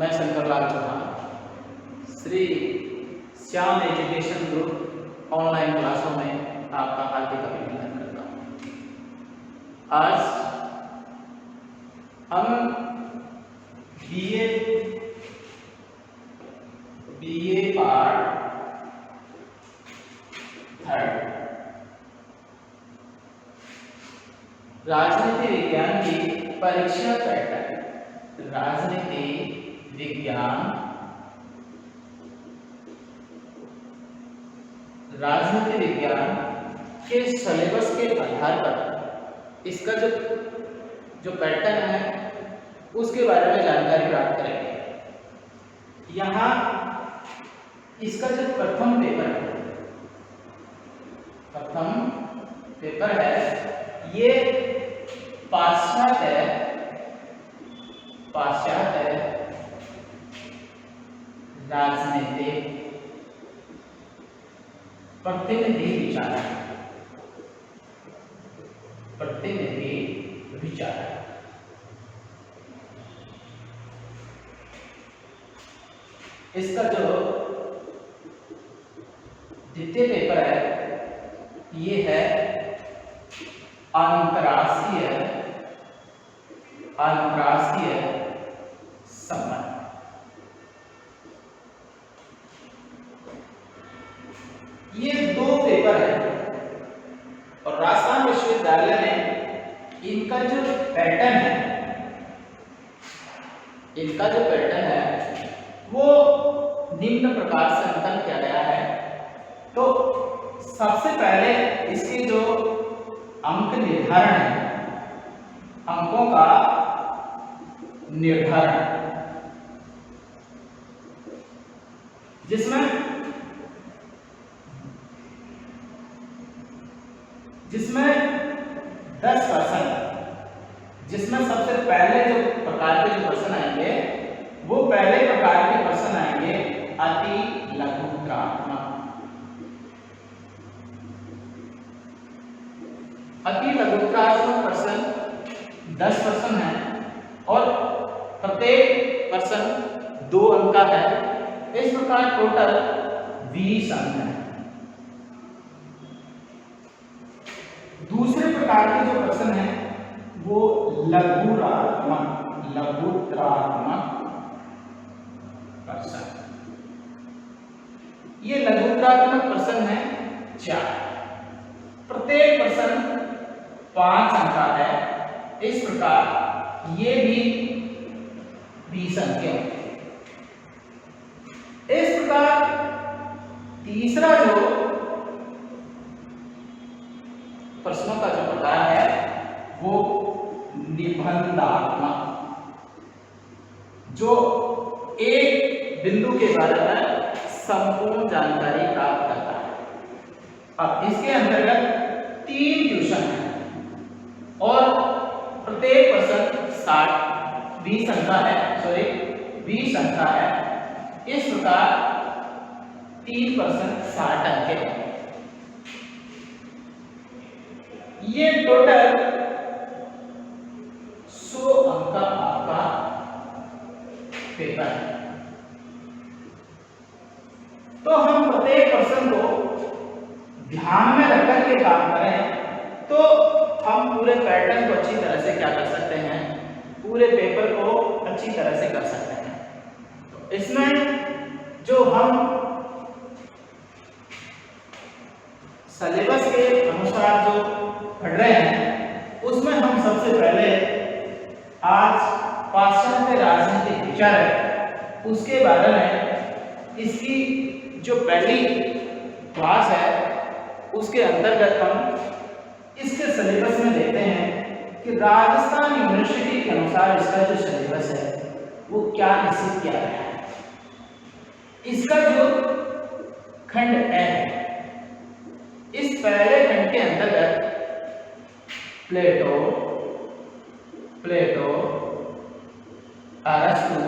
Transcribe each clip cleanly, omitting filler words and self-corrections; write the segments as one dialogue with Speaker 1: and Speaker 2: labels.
Speaker 1: मैं Shankarlal Chauhan Shri Shyam education group online क्लासों में आपका हार्दिक अभिनंदन करता हूँ। आज हम बीए पार्ट थर्ड राजनीति विज्ञान की परीक्षा पैटर्न, राजनीति विज्ञान के सिलेबस के आधार पर इसका जो पैटर्न है उसके बारे में जानकारी प्राप्त करेंगे। यहाँ इसका जो प्रथम पेपर है ये पाश्चात्य राजनीतिक प्रतिनिधि विचार। इसका जो द्वितीय पेपर है ये है अंतरराष्ट्रीय संबंध। ये दो पेपर है और राजस्थान विश्वविद्यालय ने इनका जो पैटर्न है वो निम्न प्रकार से अंकन किया गया है। तो सबसे पहले इसके जो अंक निर्धारण है, अंकों का निर्धारण, जिसमें 10%, जिसमें सबसे पहले जो प्रकार के जो प्रश्न आएंगे वो पहले प्रकार के प्रश्न आएंगे अति लघुत्रात्मक। प्रश्न 10 प्रश्न है और प्रत्येक प्रश्न 2 अंक का है। इस प्रकार टोटल 20 अंक है। दूसरे प्रकार के जो प्रश्न है वो लघुत्रात्मक प्रश्न। ये लघुत्रात्मक प्रश्न है 4। प्रत्येक प्रश्न 5 अंक का है। इस प्रकार ये भी 20 अंक के। इस प्रकार तीसरा जो प्रश्नों का जो प्रकार है वो निबंधात्मक, जो एक बिंदु के बारे में संपूर्ण जानकारी प्राप्त करता है। अब इसके अंतर्गत 3 ट्यूशन है और प्रत्येक प्रश्न 20 अंक का है। इस प्रकार 3 प्रश्न 60 अंक के हैं। ये टोटल 100 अंक का आपका पेपर है। तो हम प्रत्येक प्रश्न को ध्यान में रखकर के काम करें तो हम पूरे पैटर्न को अच्छी तरह से क्या कर सकते हैं, पूरे पेपर को अच्छी तरह से कर सकते हैं। तो इसमें जो हम सिलेबस के अनुसार जो पढ़ रहे हैं उसमें हम सबसे पहले आज पाश्चात्य राजनीतिक विचार है उसके बारे में इसकी जो पहली क्लास है उसके अंतर्गत हम इसके सिलेबस में देखते हैं कि राजस्थान यूनिवर्सिटी के अनुसार इसका जो सिलेबस है वो क्या निश्चित किया गया है। इसका जो खंड है, इस पहले खंड के अंतर्गत प्लेटो, अरस्तु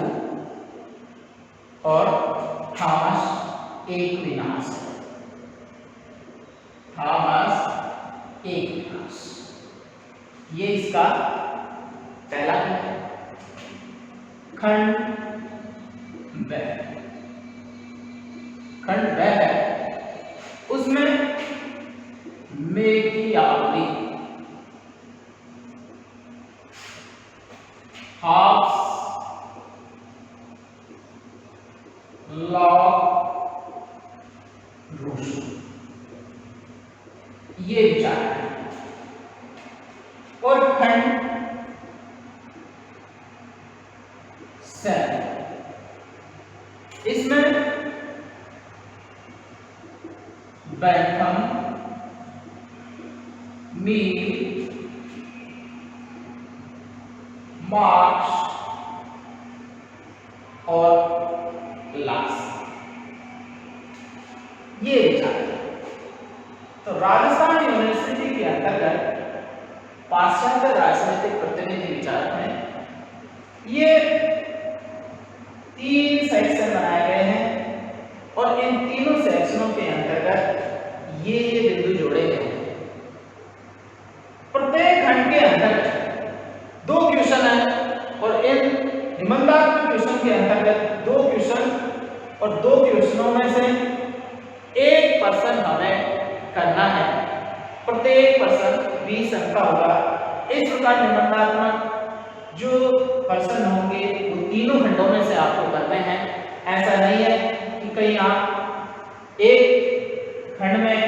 Speaker 1: और थॉमस एक्विनास, ये इसका पहला खंड वह, खंड वह है उसमें मेकियावली, हाफ्स, लॉ, रूसो, ये विचार है। और खंड 7 इसमें बैंथम, मील, मार्क्स और लास, ये विचार है। तो राजस्थान यूनिवर्सिटी के अंतर्गत पाश्चात्य राजनीतिक प्रतिनिधि विचार में ये 3 सेक्शन बनाए गए हैं और इन तीनों सेक्शनों के अंतर्गत ये बिंदु जोड़े गए हैं। प्रत्येक खंड के अंतर्गत 2 क्वेश्चन है और इन निबंधात्मक क्वेश्चन के अंतर्गत 2 क्वेश्चन और 2 क्वेश्चनों में से एक प्रश्न हमें करना है। प्रत्येक प्रश्न 20 अंक का होगा। इस प्रकार निबंधात्मक जो प्रश्न होंगे वो तीनों खंडों में से आपको करने हैं। ऐसा नहीं है कि कहीं आप एक खंड में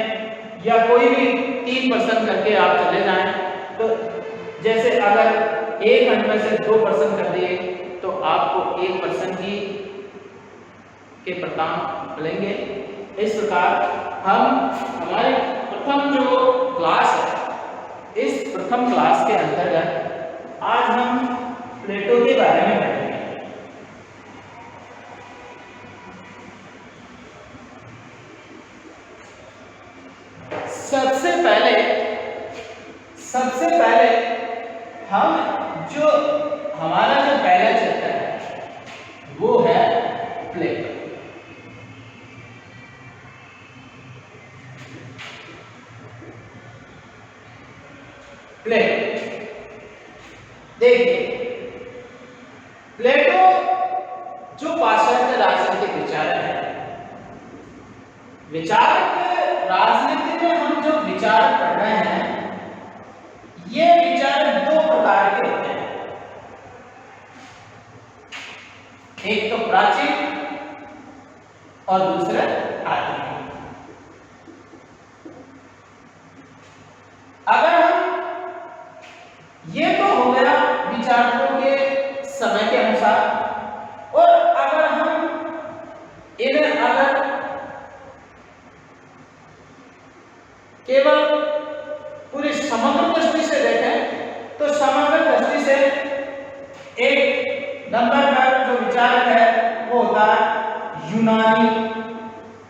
Speaker 1: या कोई भी 3 प्रश्न करके आप चले जाएं। तो जैसे अगर एक खंड में से 2 प्रश्न कर दिए तो आपको एक प्रश्न की के परिणाम मिलेंगे। इस प्रकार हम हमारे प्रथम जो क्लास है, इस प्रथम क्लास के अंतर्गत आज हम प्लेटो के बारे में पढ़ेंगे। सबसे पहले हम जो हमारा जो पहला चैप्टर है वो है प्लेटो। प्लेटो देखिए, प्लेटो जो पाश्चात्य राजनीतिक विचारक है, विचारक राजनीति में हम जो विचार पढ़ रहे हैं ये विचारक 2 प्रकार के होते हैं। एक तो प्राचीन और दूसरा आधुनिक। अगर हम ये तो हो गया विचारकों के समय के अनुसार, और अगर हम इन्हें अगर केवल पूरी समग्र दृष्टि से देखें तो समग्र दृष्टि से एक नंबर पर जो विचारक है वो होता है यूनानी,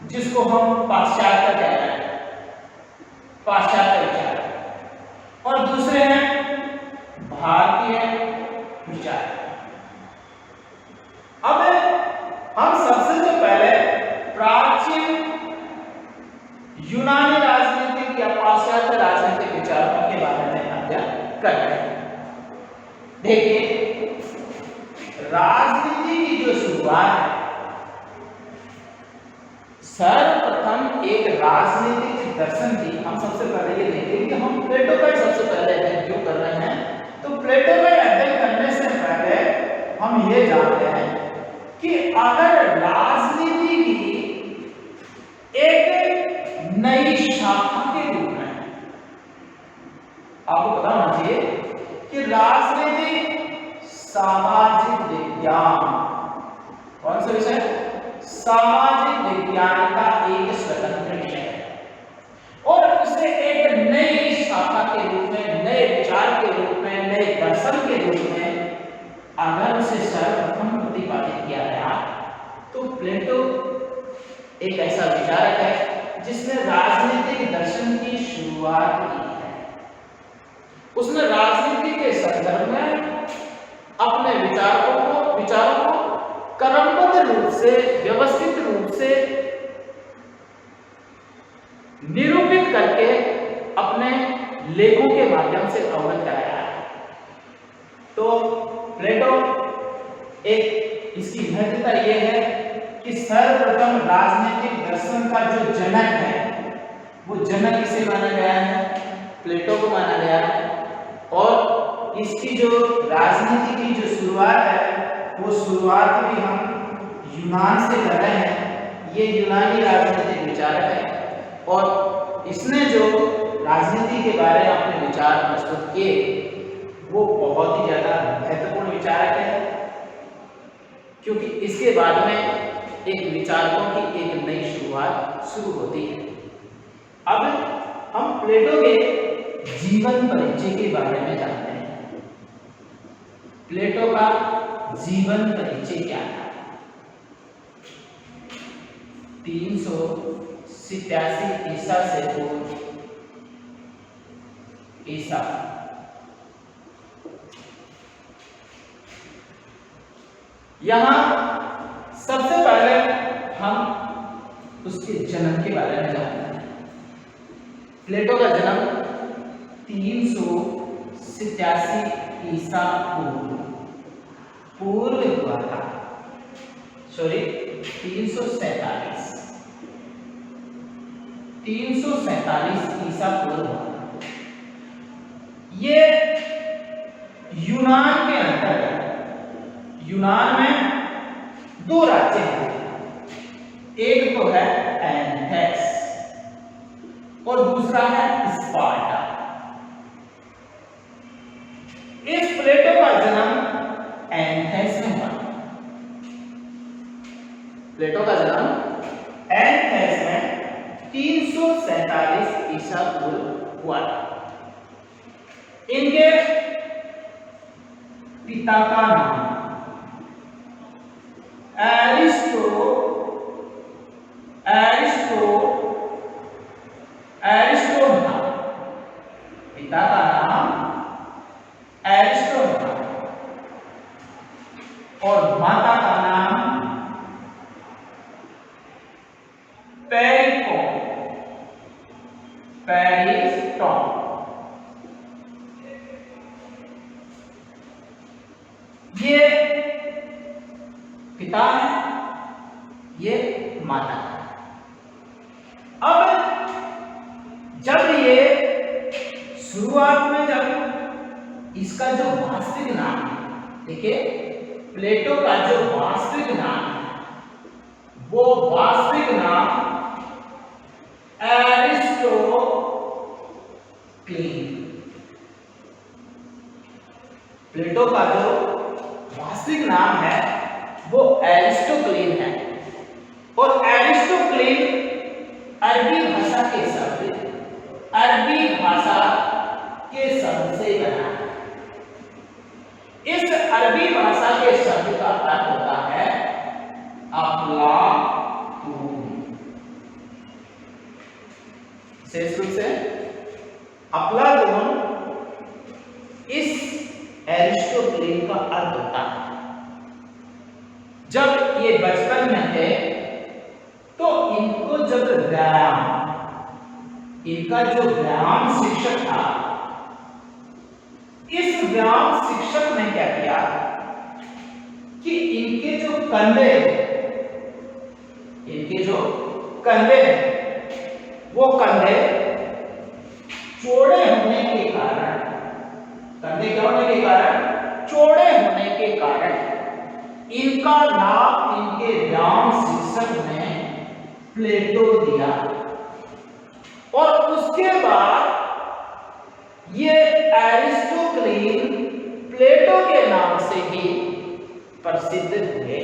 Speaker 1: जिसको हम पाश्चात्य कहते हैं, पाश्चात्य विचार। और दूसरे हैं भारतीय विचार। अब हम सबसे जो पहले प्राचीन यूनानी राजनीतिक या पाश्चात्य राजनीतिक विचारों के बारे में अध्ययन कर रहे हैं। देखिए, राजनीति की जो शुरुआत है, सर्वप्रथम एक राजनीतिक दर्शन थी। हम सबसे पहले ये देखेंगे कि हम प्लेटो का सबसे पहले अध्ययन क्यों कर रहे हैं। तो प्लेटो का अध्ययन करने से पहले हम ये जानते हैं कि अगर राजनीति की एक नई शाखा के रूप में, आपको पता होना चाहिए कि राजनीति सामाजिक विज्ञान, कौन सा विषय? सामाजिक विज्ञान का एक स्वतंत्र विषय है और उसे एक नई शाखा के रूप में, नए विचार के रूप में, नए दर्शन के रूप में अगर उसे सर्वप्रथम प्रतिपादित किया गया तो प्लेटो एक ऐसा विचारक है जिसने राजनीतिक दर्शन की शुरुआत की है। उसने राजनीति के संदर्भ में अपने विचारों को क्रमबद्ध रूप से, व्यवस्थित रूप से निरूपित करके अपने लेखों के माध्यम से अवगत कराया है। तो प्लेटो एक इसकी महत्वता यह है कि सर्वप्रथम राजनीतिक दर्शन का जो जनक है, वो जनक किसे माना गया है? प्लेटो को माना गया है। और इसकी जो राजनीति की जो शुरुआत है, वो शुरुआत भी हम यूनान से कर रहे हैं। ये यूनानी राजनीतिक विचारक है और इसने जो राजनीति के बारे में अपने विचार प्रस्तुत किए, वो बहुत ही ज्यादा महत्वपूर्ण विचारक है, क्योंकि इसके बाद में एक विचारकों की एक नई शुरुआत शुरू होती है। अब हम प्लेटो के जीवन परिचय के बारे में जानते हैं। प्लेटो का जीवन परिचय क्या था? 387 ईसा से पूर्व ईसा यहां सबसे पहले हम उसके जन्म के बारे में जानते हैं। प्लेटो का जन्म 387 ईसा पूर्व हुआ था। सॉरी 347 ईसा पूर्व हुआ। ये यूनान के अंतर्गत, यूनान में दो राज्य हैं, एक तो है एथेंस और दूसरा है स्पार्टा। इस प्लेटो का जन्म एथेंस में हुआ। प्लेटो का जन्म एथेंस में 347 ईसा पूर्व हुआ। इनके पिता का नाम एरिस्टो था। पिता का नाम एरिस्टो था और माता का नाम पेरिस्टोन। ये पिता है, ये माता है। अब जब ये शुरुआत में, जब इसका जो वास्तविक नाम है, देखिए प्लेटो का जो वास्तविक नाम है, वो वास्तविक नाम एरिस्टोक्लीन। प्लेटो का जो वास्तविक नाम है वो एरिस्टोक्लीन है और एरिस्टोक्लीन अरबी भाषा के शब्द से बना है। इस अरबी भाषा के शब्द का अर्थ होता है अफलातून। विशेष रूप से अफलातून इस एरिस्टोक्लीन का अर्थ होता है। जब ये बचपन में थे तो इनको जब इनका जो व्यायाम शिक्षक था, इस व्यायाम शिक्षक ने क्या किया कि इनके जो कंधे वो कंधे चौड़े होने के कारण, कंधे क्या होने के कारण? चौड़े होने के कारण इनका नाम इनके व्यायाम शिक्षक ने प्लेटो दिया। और उसके बाद ये एरिस्टोक्लीन प्लेटो के नाम से ही प्रसिद्ध हुए।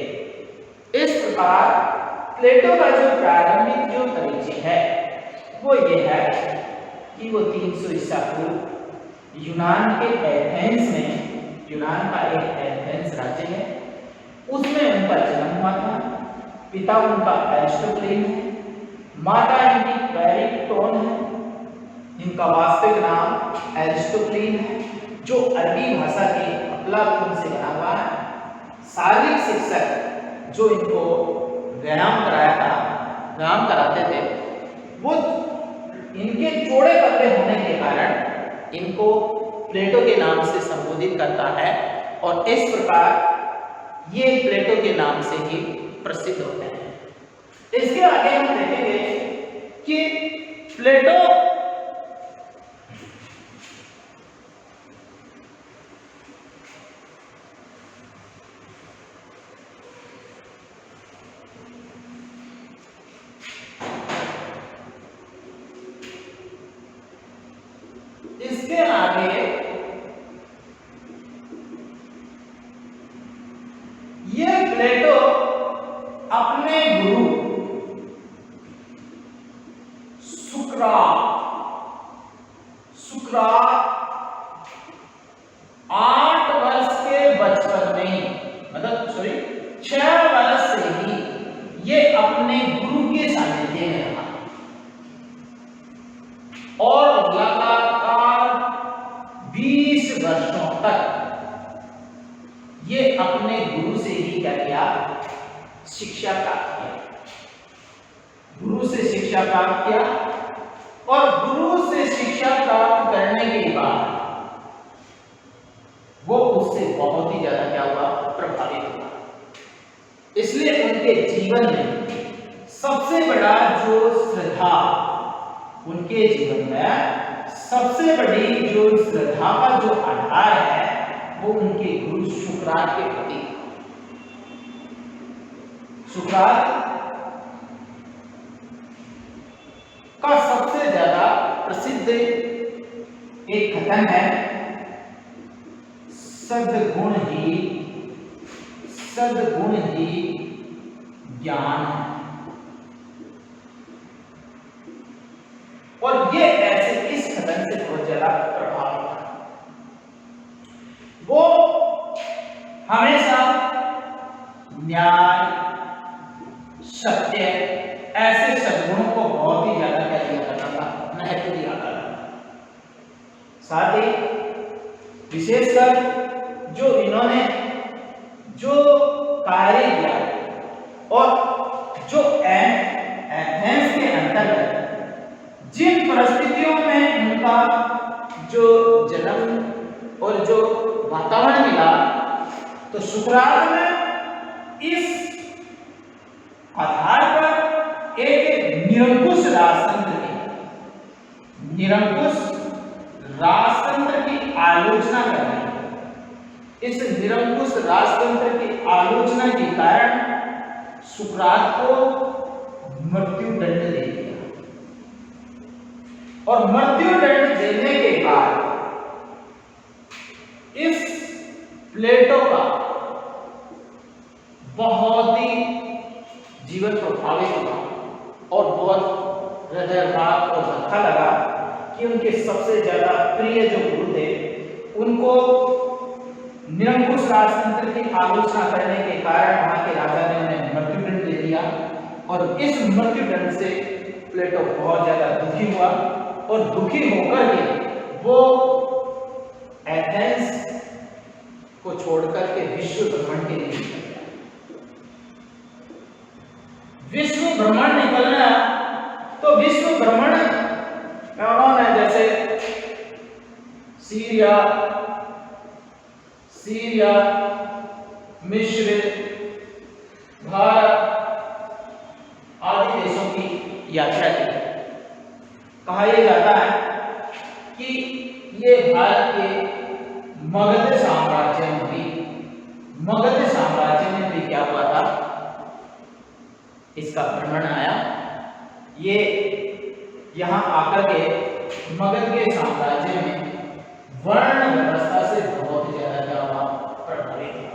Speaker 1: इस प्रकार प्लेटो का जो प्रारंभिक जो परिचय है वो ये है कि वो 300 ईसा पूर्व यूनान के एथेंस में, यूनान का एक एथेंस राज्य है, उसमें उनका जन्म हुआ था। पिता उनका एरिस्टोक्लीन है, माता इनकी पेरिस्टोन है। इनका वास्तविक नाम एरिस्टोक्लीन है, जो अरबी भाषा के अफलातून से बना हुआ है। शारीरिक शिक्षक जो इनको व्यायाम कराते थे, वो इनके चौड़े कंधे होने के कारण इनको प्लेटो के नाम से संबोधित करता है। और इस प्रकार ये प्लेटो के नाम से ही प्रसिद्ध होते हैं। इसके आगे हम देखेंगे कि प्लेटो इसके आगे ये प्लेटो अपने गुरु सुकरात 8 वर्ष के बचपन में ही, मतलब 6 वर्ष से ही ये अपने गुरु के सानिध्य में रहा और लगातार 20 वर्षों तक ये अपने गुरु से ही क्या किया, शिक्षा प्राप्त किया। गुरु से शिक्षा प्राप्त किया और गुरु से शिक्षा प्राप्त करने के बाद वो उससे बहुत ही ज्यादा क्या हुआ, प्रभावित हुआ। इसलिए उनके जीवन में सबसे बड़ा जो श्रद्धा, उनके जीवन में सबसे बड़ी जो श्रद्धा का जो आधार है वो उनके गुरु सुकरात के प्रति। सुकरात का सबसे ज्यादा प्रसिद्ध एक कथन है, सद्गुण ही ज्ञान है। और ये ऐसे इस कथन से बहुत ज्यादा प्रभावित है। वो हमेशा न्याय, सत्य ऐसे सद्गुणों को बहुत ही ज्यादा क्या दिया करता था, महत्व दिया करता था। साथ ही विशेषकर जो इन्होंने जो कार्य किया और जो एथेंस के अंतर्गत जिन परिस्थितियों में उनका जो जन्म और जो वातावरण मिला, तो सुकरात ने इस आधार पर एक निरंकुश राजतंत्र की आलोचना करनी। इस निरंकुश राजतंत्र की आलोचना के कारण सुकरात को मृत्यु दंड दे दिया और मृत्यु दंड देने के बाद इस प्लेटो का बहुत ही जीवन प्रभावित हुआ और बहुत हृदयघात और धक्का लगा कि उनके सबसे ज्यादा प्रिय जो गुरु थे उनको निरंकुश राजतंत्र की आलोचना करने के कारण वहां के राजा ने उन्हें मृत्युदंड दे दिया। और इस मृत्युदंड से प्लेटो बहुत ज्यादा दुखी हुआ और दुखी होकर के वो एथेंस को छोड़कर के विश्व भ्रमण के लिए निकल गया। विश्व भ्रमण निकलना, तो विश्व भ्रमण में उन्होंने जैसे सीरिया, मिस्र, भारत आदि देशों की यात्रा की। कहा यह जाता है कि ये भारत के मगध साम्राज्य में भी क्या हुआ था, इसका भ्रमण आया। ये यहाँ आकर के मगध के साम्राज्य में वर्ण व्यवस्था से बहुत ज्यादा क्या हुआ, प्रभावित हुआ।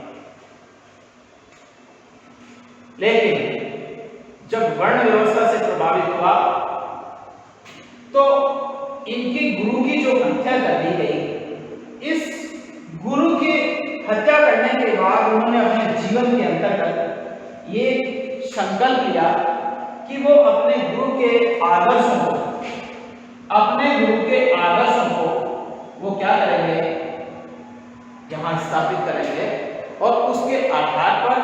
Speaker 1: लेकिन जब वर्ण व्यवस्था से प्रभावित हुआ तो इनके गुरु की जो हत्या कर दी गई, इस गुरु की हत्या करने के बाद उन्होंने अपने जीवन के अंतर्गत ये संकल्प लिया कि वो अपने गुरु के आदर्शों को वो क्या करेंगे, यहाँ स्थापित करेंगे और उसके आधार पर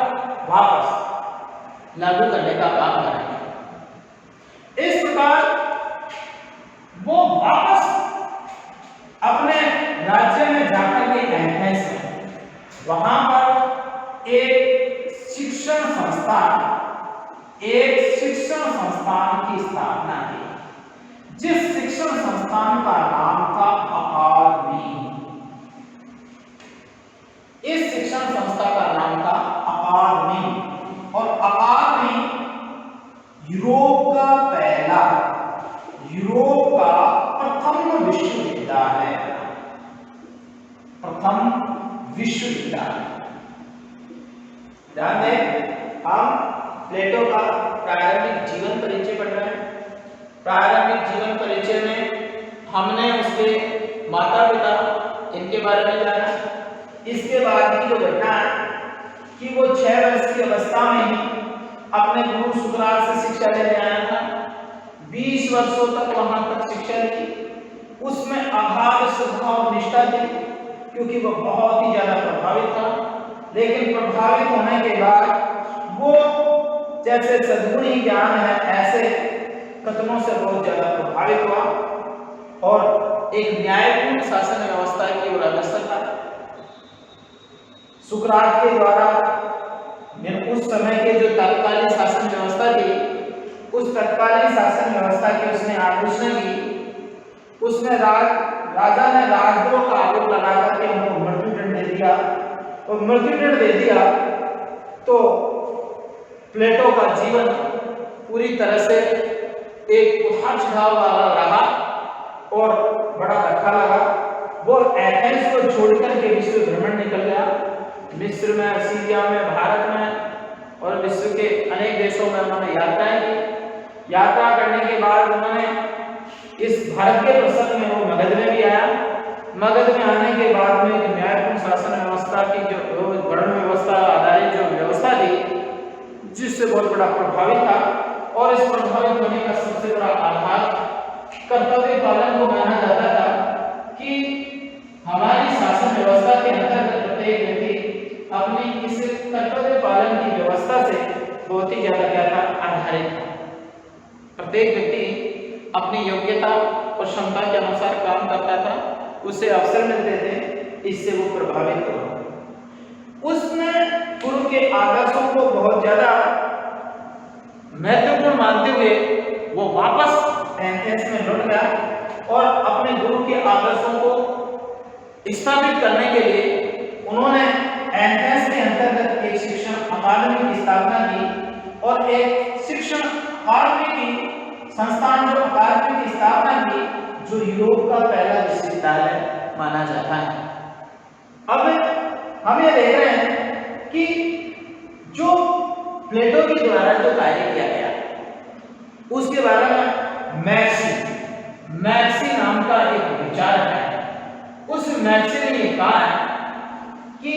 Speaker 1: वापस लागू करने का काम करेंगे। इस प्रकार वो वापस अपने राज्य में जाकर के एथेंस में वहां पर एक शिक्षण संस्थान, एक शिक्षण संस्थान की स्थापना की, जिस शिक्षण संस्थान का नाम था अकादमी। इस शिक्षण संस्था का नाम था अकादमी, और अकादमी यूरोप का प्रथम विश्वविद्यालय, ध्यान दें, हम प्लेटो का प्रारंभिक जीवन परिचय पढ़ रहे हैं। प्रारंभिक जीवन परिचय में हमने उसके माता पिता इनके बारे में जाना। इसके बाद की जो घटना है कि वो 6 वर्ष की अवस्था में ही अपने गुरु सुकरात से शिक्षा लेने आया था। 20 वर्षों तक वहां तक शिक्षा ली। उसमें अगाध श्रद्धा और निष्ठा थी, क्योंकि वो बहुत ही ज्यादा प्रभावित था। लेकिन प्रभावित होने के बाद वो जैसे सद्गुणी ज्ञान है, ऐसे कथनों से बहुत ज्यादा प्रभावित हुआ और एक न्यायपूर्ण शासन व्यवस्था की ओर अग्रसर था। सुकरात के द्वारा उस समय के जो तत्कालीन शासन व्यवस्था थी, उस तत्कालीन शासन व्यवस्था की उसने आलोचना की। उसने राजा ने राजद्रोह का आरोप लगा करके उनको मृत्युदंड दे दिया, और मृत्युदंड दे दिया तो प्लेटो का जीवन पूरी तरह से एक उतार चढ़ाव वाला रहा और बड़ा धक्का लगा। वो एथेंस को छोड़कर के विश्व भ्रमण निकल गया। मिस्र में, सीरिया में, भारत में और विश्व के अनेक देशों में उन्होंने यात्राएं की। यात्रा करने के बाद उन्होंने इस भारत के प्रसंग में वो मगध में भी आया। मगध में आने के बाद में न्यायपूर्ण शासन व्यवस्था की जो वर्ण व्यवस्था आधारित जो व्यवस्था थी, जिससे बहुत बड़ा प्रभावित था। और इस प्रभावित होने का सबसे बड़ा आधार कर्तव्य पालन को माना जाता था कि हमारी शासन व्यवस्था के अंतर्गत प्रत्येक व्यक्ति अपनी इस कर्तव्य पालन की व्यवस्था से बहुत ही ज्यादा क्या था, आधारित था। प्रत्येक व्यक्ति अपनी योग्यता और क्षमता के अनुसार काम करता था, उसे अवसर मिलते थे, इससे वो प्रभावित हुआ। उसने गुरु के आदर्शों को बहुत ज्यादा महत्वपूर्ण मानते हुए वो वापस एथेंस में लौट गया और अपने गुरु के आदर्शों को स्थापित करने के लिए उन्होंने एथेंस के अंतर्गत एक शिक्षण अकादमी की स्थापना की और एक शिक्षण अकादमी की संस्थान जो अकादमी की स्थापना की, जो यूरोप का पहला विश्वविद्यालय माना जाता है। अब हम ये देख रहे हैं कि जो प्लेटो के द्वारा जो कार्य किया गया उसके बारे में मैक्सी नाम का एक विचार है। उस मैक्सी ने ये कहा है कि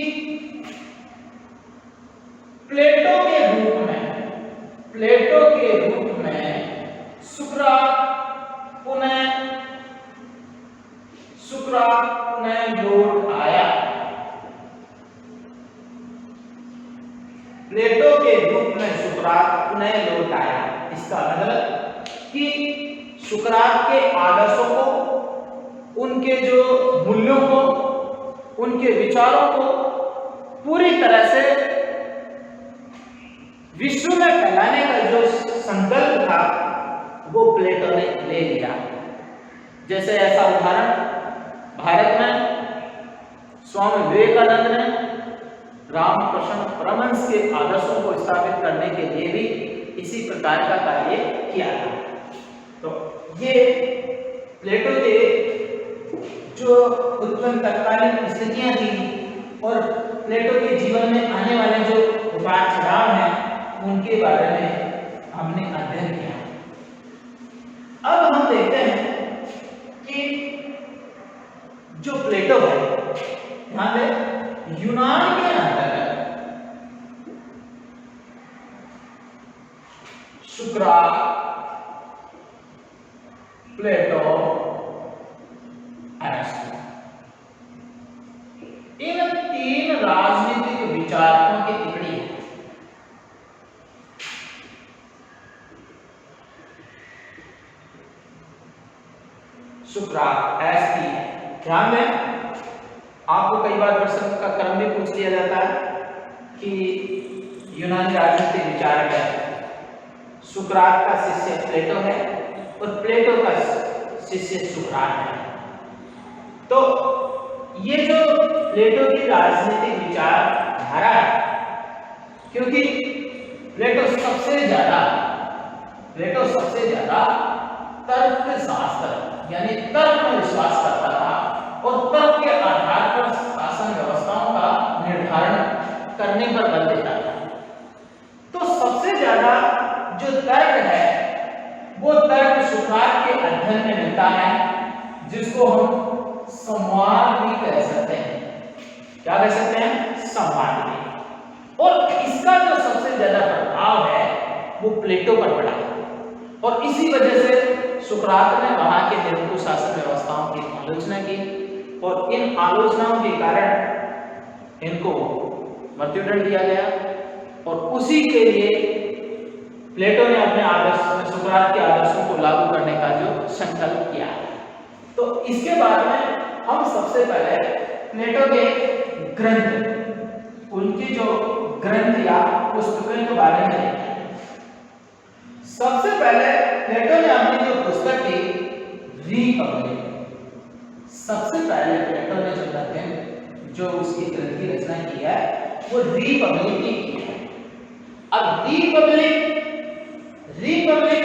Speaker 1: प्लेटो के रूप में सुकरात पुनः लौट आया। प्लेटो के रूप में सुकरात पुनः लौट आया। इसका मतलब कि सुकरात के आदर्शों को, उनके जो मूल्यों को, उनके विचारों को पूरी तरह से विश्व में फैलाने का जो संकल्प था वो प्लेटो ने ले लिया। जैसे ऐसा उदाहरण भारत में स्वामी विवेकानंद ने रामकृष्ण परमहंस के आदर्शों को स्थापित करने के लिए भी इसी प्रकार का कार्य किया था। तो ये प्लेटो के जो उत्पन्न तत्कालीन स्थितियां थी और प्लेटो के जीवन में आने वाले जो उतार चढ़ाव हैं उनके बारे में हमने अध्ययन किया। अब हम देखते हैं कि जो प्लेटो है, ध्यान दें, यूनान के अंतर्गत सुकरात, प्लेटो, अरिस्टो, इन 3 राजनीतिक विचारकों की टिप्पणी है। सुकरात ऐसी, ध्यान दें, आपको कई बार प्रश्न का क्रम भी पूछ लिया जाता है कि यूनानी राजनीतिक विचारक है। सुकरात का शिष्य प्लेटो है और प्लेटो का शिष्य सुकरात है। तो ये जो प्लेटो की राजनीतिक विचारधारा है, क्योंकि प्लेटो सबसे ज्यादा तर्क शास्त्र यानी तर्क में विश्वास करता था और तर्क के आधार पर शासन व्यवस्थाओं का निर्धारण करने पर बल देता था। तो सबसे ज्यादा जो तर्क है वो तर्क सुकरात के अध्ययन में मिलता है, जिसको हम संवाद भी कह सकते हैं। क्या कह सकते हैं? संवाद भी। और इसका जो सबसे ज्यादा प्रभाव है वो प्लेटो पर पड़ा और इसी वजह से सुकरात ने वहां के निरंकुश शासन व्यवस्थाओं की आलोचना की और इन आलोचनाओं के कारण इनको मृत्युदंड दिया गया। और उसी के लिए प्लेटो ने अपने आदर्श में सुकरात के आदर्शों को लागू करने का जो संकल्प किया। तो इसके बाद में हम सबसे पहले प्लेटो के ग्रंथ, उनकी जो ग्रंथ या पुस्तकों के बारे में देखें। सबसे पहले प्लेटो ने अपनी जो पुस्तक की रिपब्लिक, सबसे पहले प्लेटो ने जो उसकी ग्रंथ की रचना की है वो रिपब्लिक की है। अब रिपब्लिक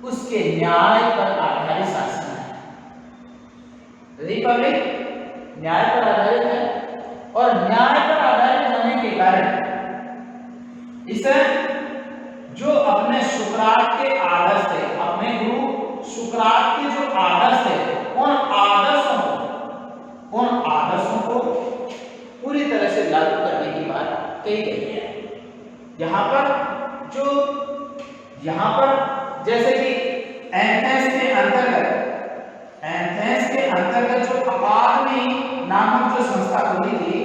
Speaker 1: उसके न्याय पर आधारित शासन है। रिपब्लिक न्याय पर आधारित है और न्याय पर आधारित होने के कारण इसे जो अपने सुकरात के आदर्श थे, अपने गुरु सुकरात के जो आदर्श थे, उन आदर्शों को पूरी तरह से लागू करने की बात कही गई है। यहाँ पर जैसे कि एथेंस के अंतर्गत जो अकादमी नामक जो संस्था खुली थी,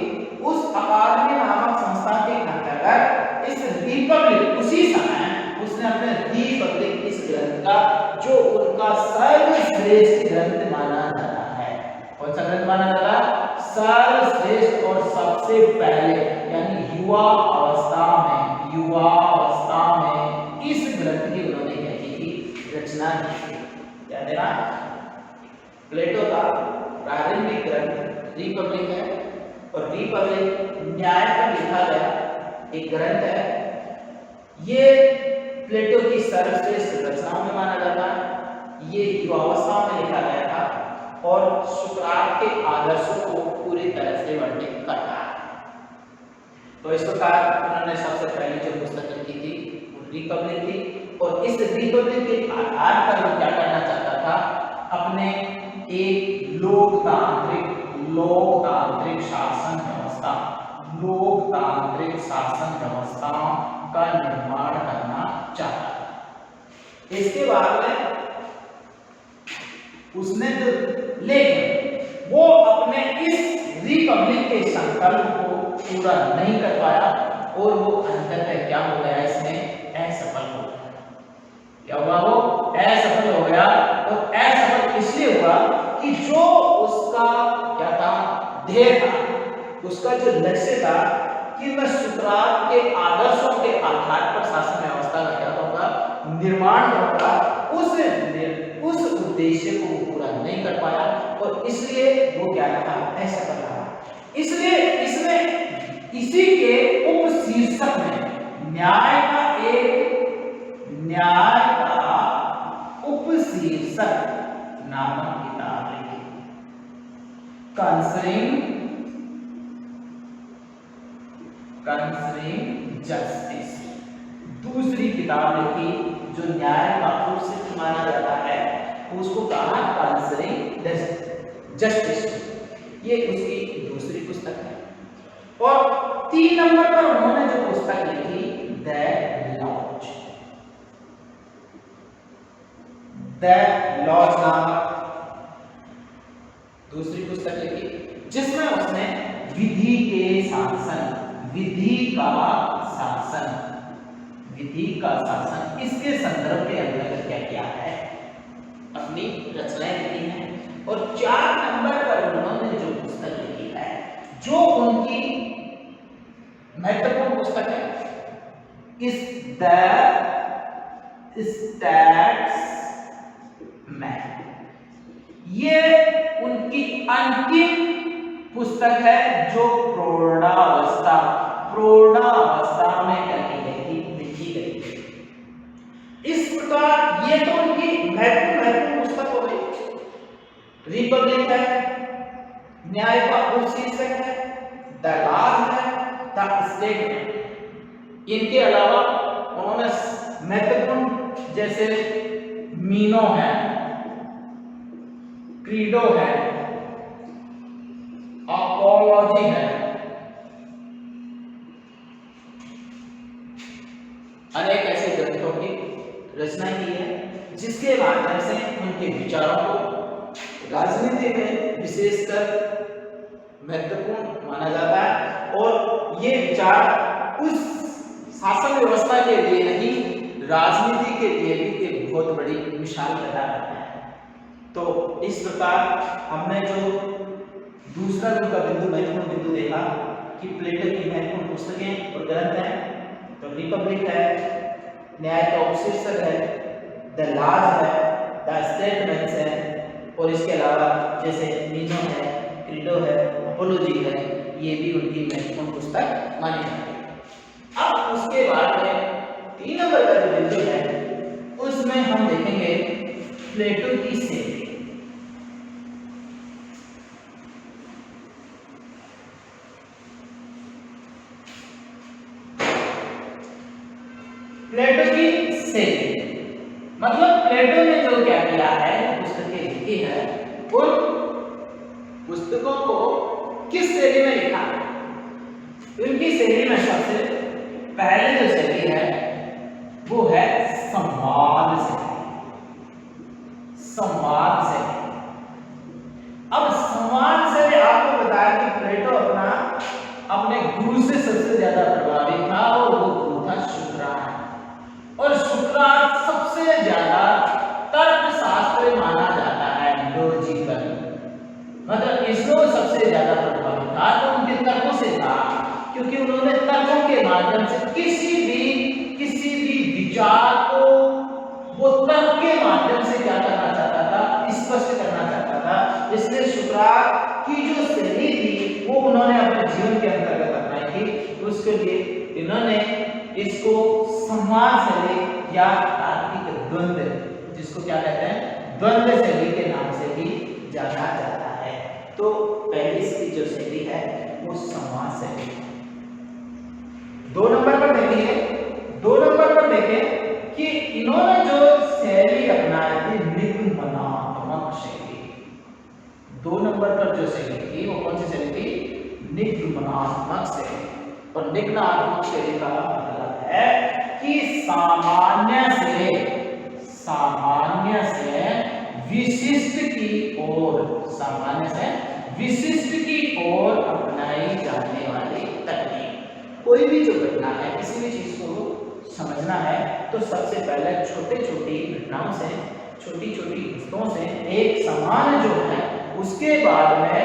Speaker 1: उस अकादमी नामक संस्था के अंतर्गत इस रिपब्लिक, उसी समय उसने अपने रिपब्लिक इस ग्रंथ का जो उनका सर्वश्रेष्ठ ग्रंथ माना जाता है। कौन सा ग्रंथ माना जाता है? सर्वश्रेष्ठ और सबसे पहले यानी युवा अवस्था में इस ग्रंथ की उन्होंने क्या की थी? रचना की थी। क्या देना? प्लेटो का प्रारंभिक ग्रंथ रिपब्लिक है और रिपब्लिक न्याय पर लिखा गया एक ग्रंथ है। ये प्लेटो की सर्वश्रेष्ठ रचनाओं में माना जाता है। ये युवावस्था में लिखा गया था और सुकरात के आदर्शों को पूरी तरह से वर्णित करता है। तो इस प्रकार उन्होंने सबसे पहले जो पुस्तक लिखी थी वो रिपब्लिक थी और इस रिपब्लिक के आधार पर वो क्या करना चाहता था? अपने एक लोकतांत्रिक शासन व्यवस्था का निर्माण करना चाहता था। इसके बाद में उसने जो लेकिन वो अपने इस रिपब्लिक के संकल्प को पूरा नहीं कर पाया और वो अंततः क्या हो गया? इसमें असफल हो गया। क्या हुआ? वो असफल हो गया। और असफल इसलिए हुआ कि जो उसका क्या था? ध्येय था, उसका जो लक्ष्य था कि मैं सुकरात के आदर्शों के आधार पर शासन व्यवस्था का क्या होगा? निर्माण होगा। उस उद्देश्य को वो पूरा नहीं कर पाया और इसलिए वो क्या रहा? असफल रहा। इसलिए इसमें इसी के उपशीर्षक में न्याय का उपशीर्षक नामक किताब लिखी, कंसर्निंग जस्टिस। दूसरी किताब लिखी जो न्याय का उपशीर्षक माना जाता है, उसको कहा कंसर्निंग जस्टिस। ये उसकी दूसरी पुस्तक है। और 3 नंबर पर उन्होंने जो पुस्तक लिखी द लॉज नामक दूसरी पुस्तक लिखी, जिसमें उसने विधि का शासन इसके संदर्भ के अंतर्गत क्या किया है? अपनी रचनाएं लिखी हैं। और 4 नंबर पर उन्होंने जो पुस्तक लिखी है, जो उनकी महत्वपूर्ण पुस्तक है। इस द स्टैट्स मैन, ये उनकी अंतिम पुस्तक है जो प्रौढ़ावस्था में लिखी गई। इस प्रकार ये तो उनकी महत्वपूर्ण पुस्तक हो गई। रिपब्लिक है, न्याय का उपशीर्षक है, द लॉज है, द स्टेटमेंट। इनके अलावा उन्होंने महत्वपूर्ण जैसे मीनो है, क्रीडो है, अपॉलॉजी है, अनेक ऐसे ग्रंथों की रचना की है जिसके माध्यम से उनके विचारों को राजनीति में विशेषकर महत्वपूर्ण माना जाता है। और ये विचार उस शासन व्यवस्था के लिए नहीं, राजनीति के लिए भी एक बहुत बड़ी मिसाल पैदा करता है। तो इस प्रकार हमने जो दूसरा उनका महत्वपूर्ण बिंदु देखा कि प्लेटो की महत्वपूर्ण पुस्तकें और ग्रंथ हैं। तो रिपब्लिक है, न्याय का उपशीर्षक है, द लॉज है, द स्टेटमेंट्स है, और इसके अलावा जैसे मीनो है, क्रीडो है, अपॉलॉजी है, ये भी उनकी महत्वपूर्ण पुस्तक मानी जाती है। अब उसके बाद में 3 नंबर का जो बिंदु है उसमें हम देखेंगे प्लेटो की शैली। प्लेटो की शैली मतलब प्लेटो ने जो क्या किया है, पुस्तकें लिखी है, उन पुस्तकों को किस शैली में लिखा है। उनकी शैली में सबसे पहले जो शैली है वो है संवाद शैली। संवाद शैली, अब संवाद शैली आपको बताया कि प्लेटो अपने गुरु से सबसे ज्यादा प्रभावित था और वो गुरु था सुकरात। और सुकरात सबसे ज्यादा तर्कशास्त्री माना जाता है, लॉजिकल, मतलब इसमें सबसे ज्यादा प्रभावित था। तो उनके तर्कों से था, क्योंकि उन्होंने तर्कों के माध्यम से किसी भी विचार को वो तर्क के माध्यम से क्या करना चाहता था, स्पष्ट करना चाहता था। इसलिए सुकरात की जो शैली थी वो उन्होंने अपने जीवन के अंतर्गत अपनाई थी। उसके लिए इन्होंने इसको संवाद शैली या तार्किक द्वंद्व, जिसको क्या कहते हैं, द्वंद्व शैली के नाम से भी जाना जाता है। तो पहली इसकी जो शैली है वो संवाद शैली। 2 नंबर पर देखें कि इन्होंने जो शैली अपनाई थी निगमनात्मक शैली। 2 नंबर पर जो शैली थी वो कौन सी शैली थी, निगमनात्मक शैली। और निगमनात्मक शैली का मतलब है कि सामान्य से विशिष्ट की ओर अपनाई जाने वाली तकनीक। कोई भी जो घटना है, किसी भी चीज को समझना है तो सबसे पहले छोटी घटनाओं से, छोटी वस्तुओं से एक समान जो है, उसके बाद में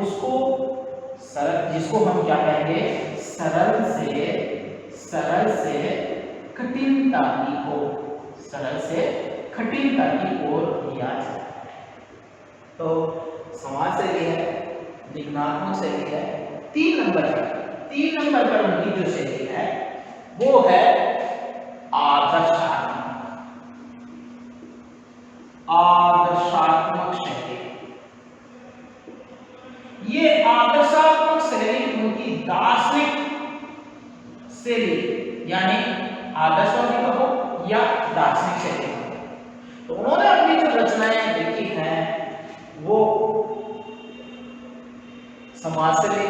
Speaker 1: उसको सरल, जिसको हम क्या कहेंगे, सरल से कठिनता की ओर लिया जाता है। तो समाज शैली है, निगमनात्मक शैली है। 3 नंबर पर उनकी जो शैली है वो है आदर्शात्मक शैली। ये आदर्शात्मक शैली उनकी दार्शनिक शैली, यानी आदर्शवादी कहो या दार्शनिक शैली। तो उन्होंने अपनी जो रचनाएं लिखी हैं वो समाज शैली,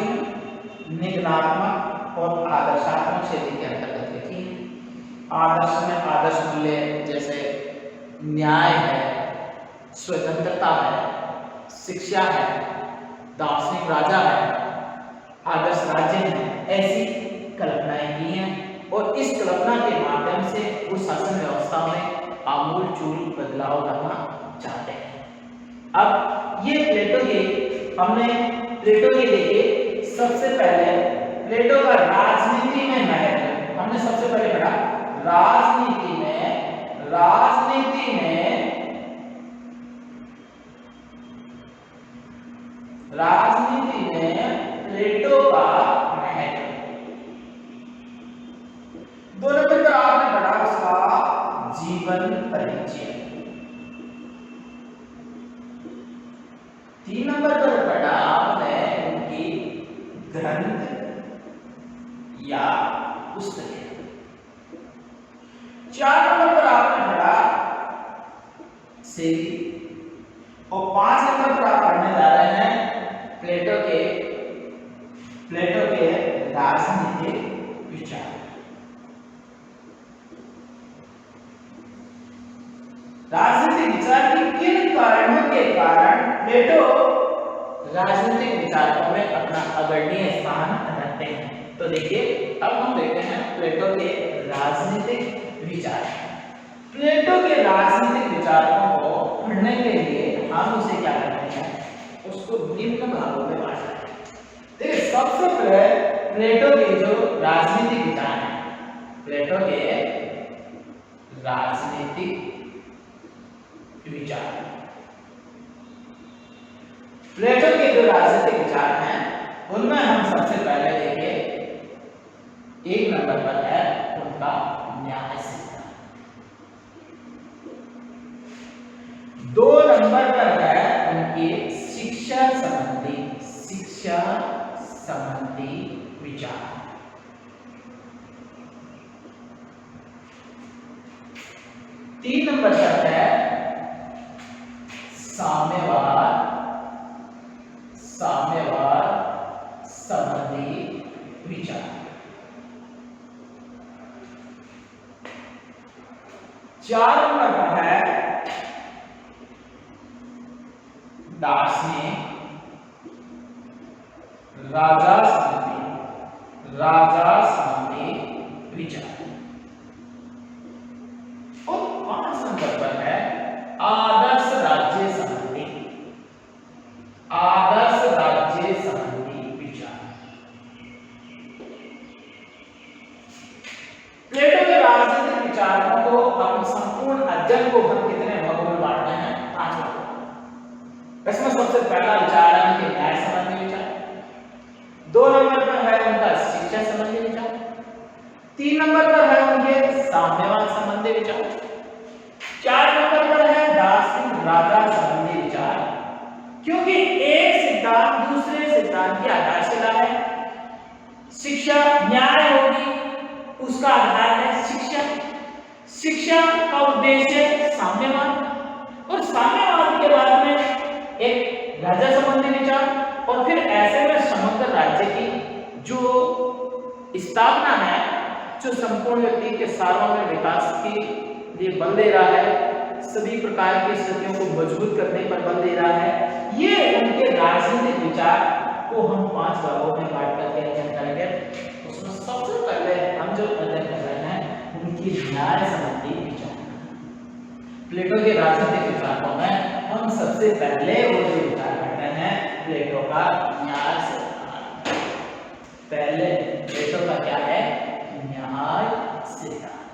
Speaker 1: निगमनात्मक और आदर्शात्मक शैली के अंतर्गत लिखी है। आदर्श में आदर्श मूल्य जैसे न्याय है, स्वतंत्रता है, शिक्षा है, दार्शनिक राजा है, आदर्श राज्य है, ऐसी कल्पनाएं की हैं। और इस कल्पना के माध्यम से वो शासन व्यवस्था में आमूल-चूल बदलाव करना चाहते हैं। अब ये हमने प्लेटो के देखे सबसे पहले प्लेटो का राजनीति में महत्व हमने सबसे पहले पढ़ा। राजनीति में प्लेटो का महत्व। 2 नंबर पर आपने पढ़ा उसका जीवन परिचय। 3 नंबर पर पढ़ा आपने उनकी ग्रंथ या पुस्तकें। 4 नंबर पर आपने पढ़ा शैली और 5 नंबर पर आप पढ़ने जा रहे हैं प्लेटो के राजनीतिक विचार। राजनीतिक विचार की किन कारणों के कारण प्लेटो राजनीतिक विचारों में अपना अग्रणीय स्थान रखते हैं? तो देखिए अब हम देखते हैं प्लेटो के राजनीतिक विचार। प्लेटो के राजनीतिक विचारों को पढ़ने के लिए हम उसे क्या करते हैं, उसको निम्न भागों में बांटते हैं। देखिए सबसे पहले प्लेटो के जो राजनीतिक विचार हैं, प्लेटो के राजनीतिक विचार, प्लेटो के जो राजनीतिक विचार हैं उनमें हम सबसे पहले देखिए 1 नंबर पर है उनका न्याय सिद्धांत। 2 नंबर पर है उनकी शिक्षा संबंधी विचार। 3 नंबर पर है साम्यवाद संबंधी विचार। 4 नंबर पर है दार्शनिक राजा संबंधी विचार। और 5 नंबर पर है आदर्श राज्य संबंधी विचार। प्लेटो के राजनीतिक विचारों को हम संपूर्ण अध्ययन को हम कितने भागों में बांटते हैं? 5 भागों। इसमें सबसे पहला विचार है उनके न्याय संबंधी विचार। 2 नंबर पर है उनका शिक्षा संबंधी विचार। 3 नंबर पर है उनके साम्यवाद संबंधी विचार। 4 नंबर पर है दार्शनिक राजा संबंधी विचार, क्योंकि एक सिद्धांत दूसरे सिद्धांत की आधारशिला है। शिक्षा न्याय होगी, उसका आधार है शिक्षा का उद्देश्य साम्यवाद, और साम्यवाद के बाद में एक राजा संबंधी विचार, और फिर ऐसे में समग्र राज्य की जो स्थापना है, जो संपूर्ण व्यक्ति के सार्वभौमिक विकास के लिए बल दे रहा है, सभी प्रकार की स्थितियों को मजबूत करने पर बल दे रहा है। ये उनके राजनीतिक विचार को हम 5 भागों में बांट करके अध्ययन करेंगे। उसमें सबसे पहले हम जो अध्ययन कर रहे हैं उनकी न्याय संबंधी विचार। प्लेटो के राजनीतिक विचारों में हम सबसे पहले वो जो विचार करते हैं प्लेटो का न्याय सिद्धांत। पहले प्लेटो का क्या है? न्याय सिद्धांत।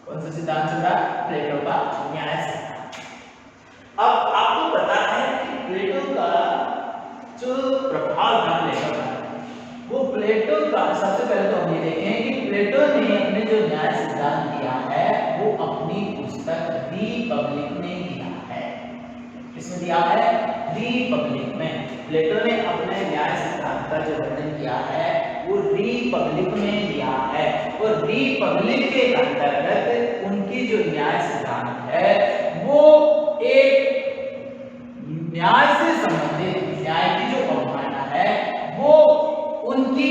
Speaker 1: कौन सा सिद्धांत चला? प्लेटो का न्याय सिद्धांत। अब आपको पता है कि प्लेटो का जो प्रभाव था वो प्लेटो का सबसे पहले तो हम ये देखें कि प्लेटो ने अपने जो न्याय सिद्धांत दिया है वो अपनी पुस्तक रिपब्लिक में दिया है। किसमें दिया है? रिपब्लिक में। प्लेटो ने अपने न्याय सिद्धांत का जो वर्णन किया है वो रिपब्लिक में दिया है, और रिपब्लिक के अंतर्गत उनकी जो न्याय सिद्धांत है वो एक न्याय से संबंधित, न्याय की जो अवधारणा है वो उनकी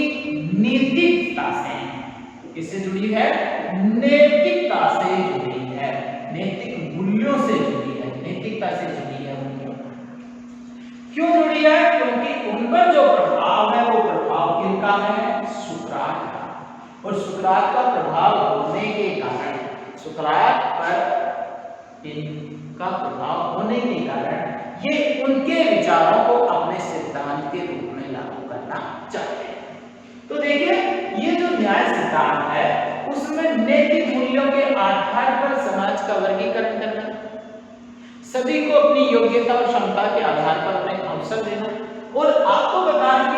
Speaker 1: नैतिकता से, किससे जुड़ी है? नैतिकता से जुड़ी है, नैतिक मूल्यों से जुड़ी है, नैतिकता से जुड़ी है मूल्यों। क्यों जुड़ी है? क्योंकि उन पर जो प्रभाव है वो प्रभाव किनका है? सुकरात का। और सुकरात का प्रभाव होने के कारण, सुकरात पर इनका प्रभाव होने के कारण ये उनके विचारों को अपने सिद्धांत के रूप में लागू करना करना चाहते हैं। तो देखिए ये जो न्याय सिद्धांत है उसमें नैतिक मूल्यों के आधार पर समाज का वर्गीकरण करना, सभी को अपनी योग्यता और क्षमता के आधार पर उन्हें अवसर देना। और आपको बता कि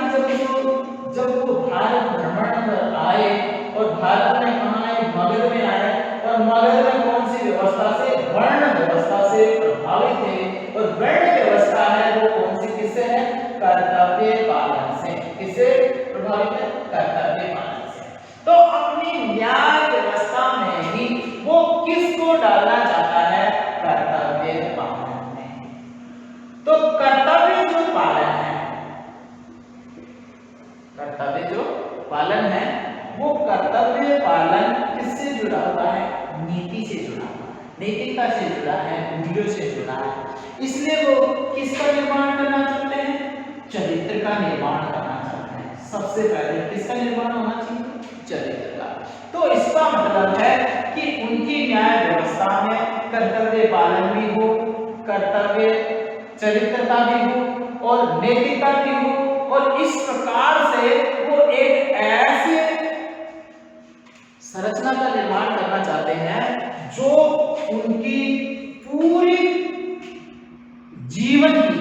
Speaker 1: जब वो भारत भ्रमण पर आए और भारत में कहाँ आए, मगध में आए, और मगध में कौन सी व्यवस्था से, वर्ण व्यवस्था से प्रभावित थे। और वर्ण व्यवस्था है वो कौन सी, किससे है, कर्तव्य पालन से। किससे प्रभावित है, कर्तव्य पालन से। तो अपनी न्याय व्यवस्था में ही वो किसको डालना चाहता है, कर्तव्य पालन में। तो कर्तव्य जो पालन है, कर्तव्य जो पालन है वो कर्तव्य पालन किससे जुड़ा हुआ है, नीति से जुड़ा हुआ है, नैतिकता से जुड़ा है, मूल्यों से जुड़ा है। इसलिए वो किसका निर्माण करना चाहते हैं, चरित्र का निर्माण करना चाहते हैं। सबसे पहले किसका निर्माण होना चाहिए, चरित्र का। तो इसका मतलब है कि उनकी न्याय व्यवस्था में कर्तव्य पालन भी हो, कर्तव्य चरित्रता भी हो और नैतिकता भी हो। और इस प्रकार से वो एक ऐसे संरचना का निर्माण करना चाहते हैं जो उनकी पूरी जीवन की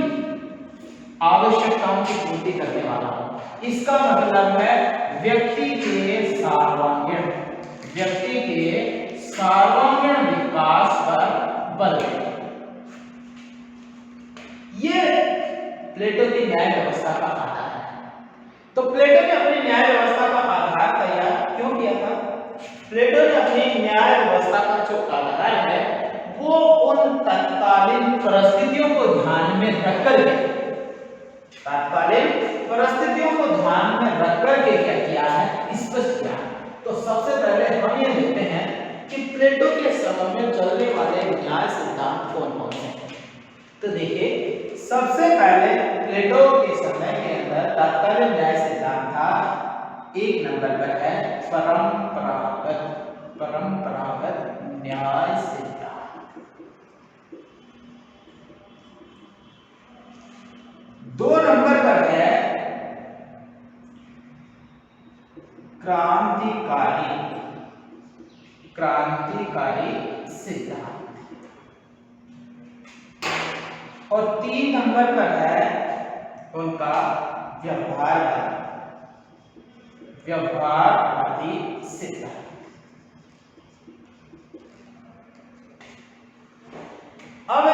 Speaker 1: आवश्यकताओं की पूर्ति करने वाला हो। इसका मतलब है व्यक्ति के सर्वांगीण विकास पर बल। ये प्लेटो की न्याय व्यवस्था का आधार है। तो प्लेटो ने अपनी न्याय व्यवस्था का आधार तैयार क्यों किया था? प्लेटो ने अपनी न्याय व्यवस्था का जो आधार है वो उन तत्कालीन परिस्थितियों को ध्यान में रखकर के क्या किया है, स्पष्ट किया है। तो सबसे पहले हम ये देखते हैं कि प्लेटो के समय में चलने वाले न्याय सिद्धांत कौन कौन से हैं। तो देखिए सबसे पहले प्लेटो के समय के अंदर तत्कालीन न्याय सिद्धांत था, एक नंबर पर है परंपरागत न्याय सिद्धांत। 2 नंबर पर है क्रांतिकारी सिद्धांत। और 3 नंबर पर है उनका व्यवहारवादी सिद्धांत। अब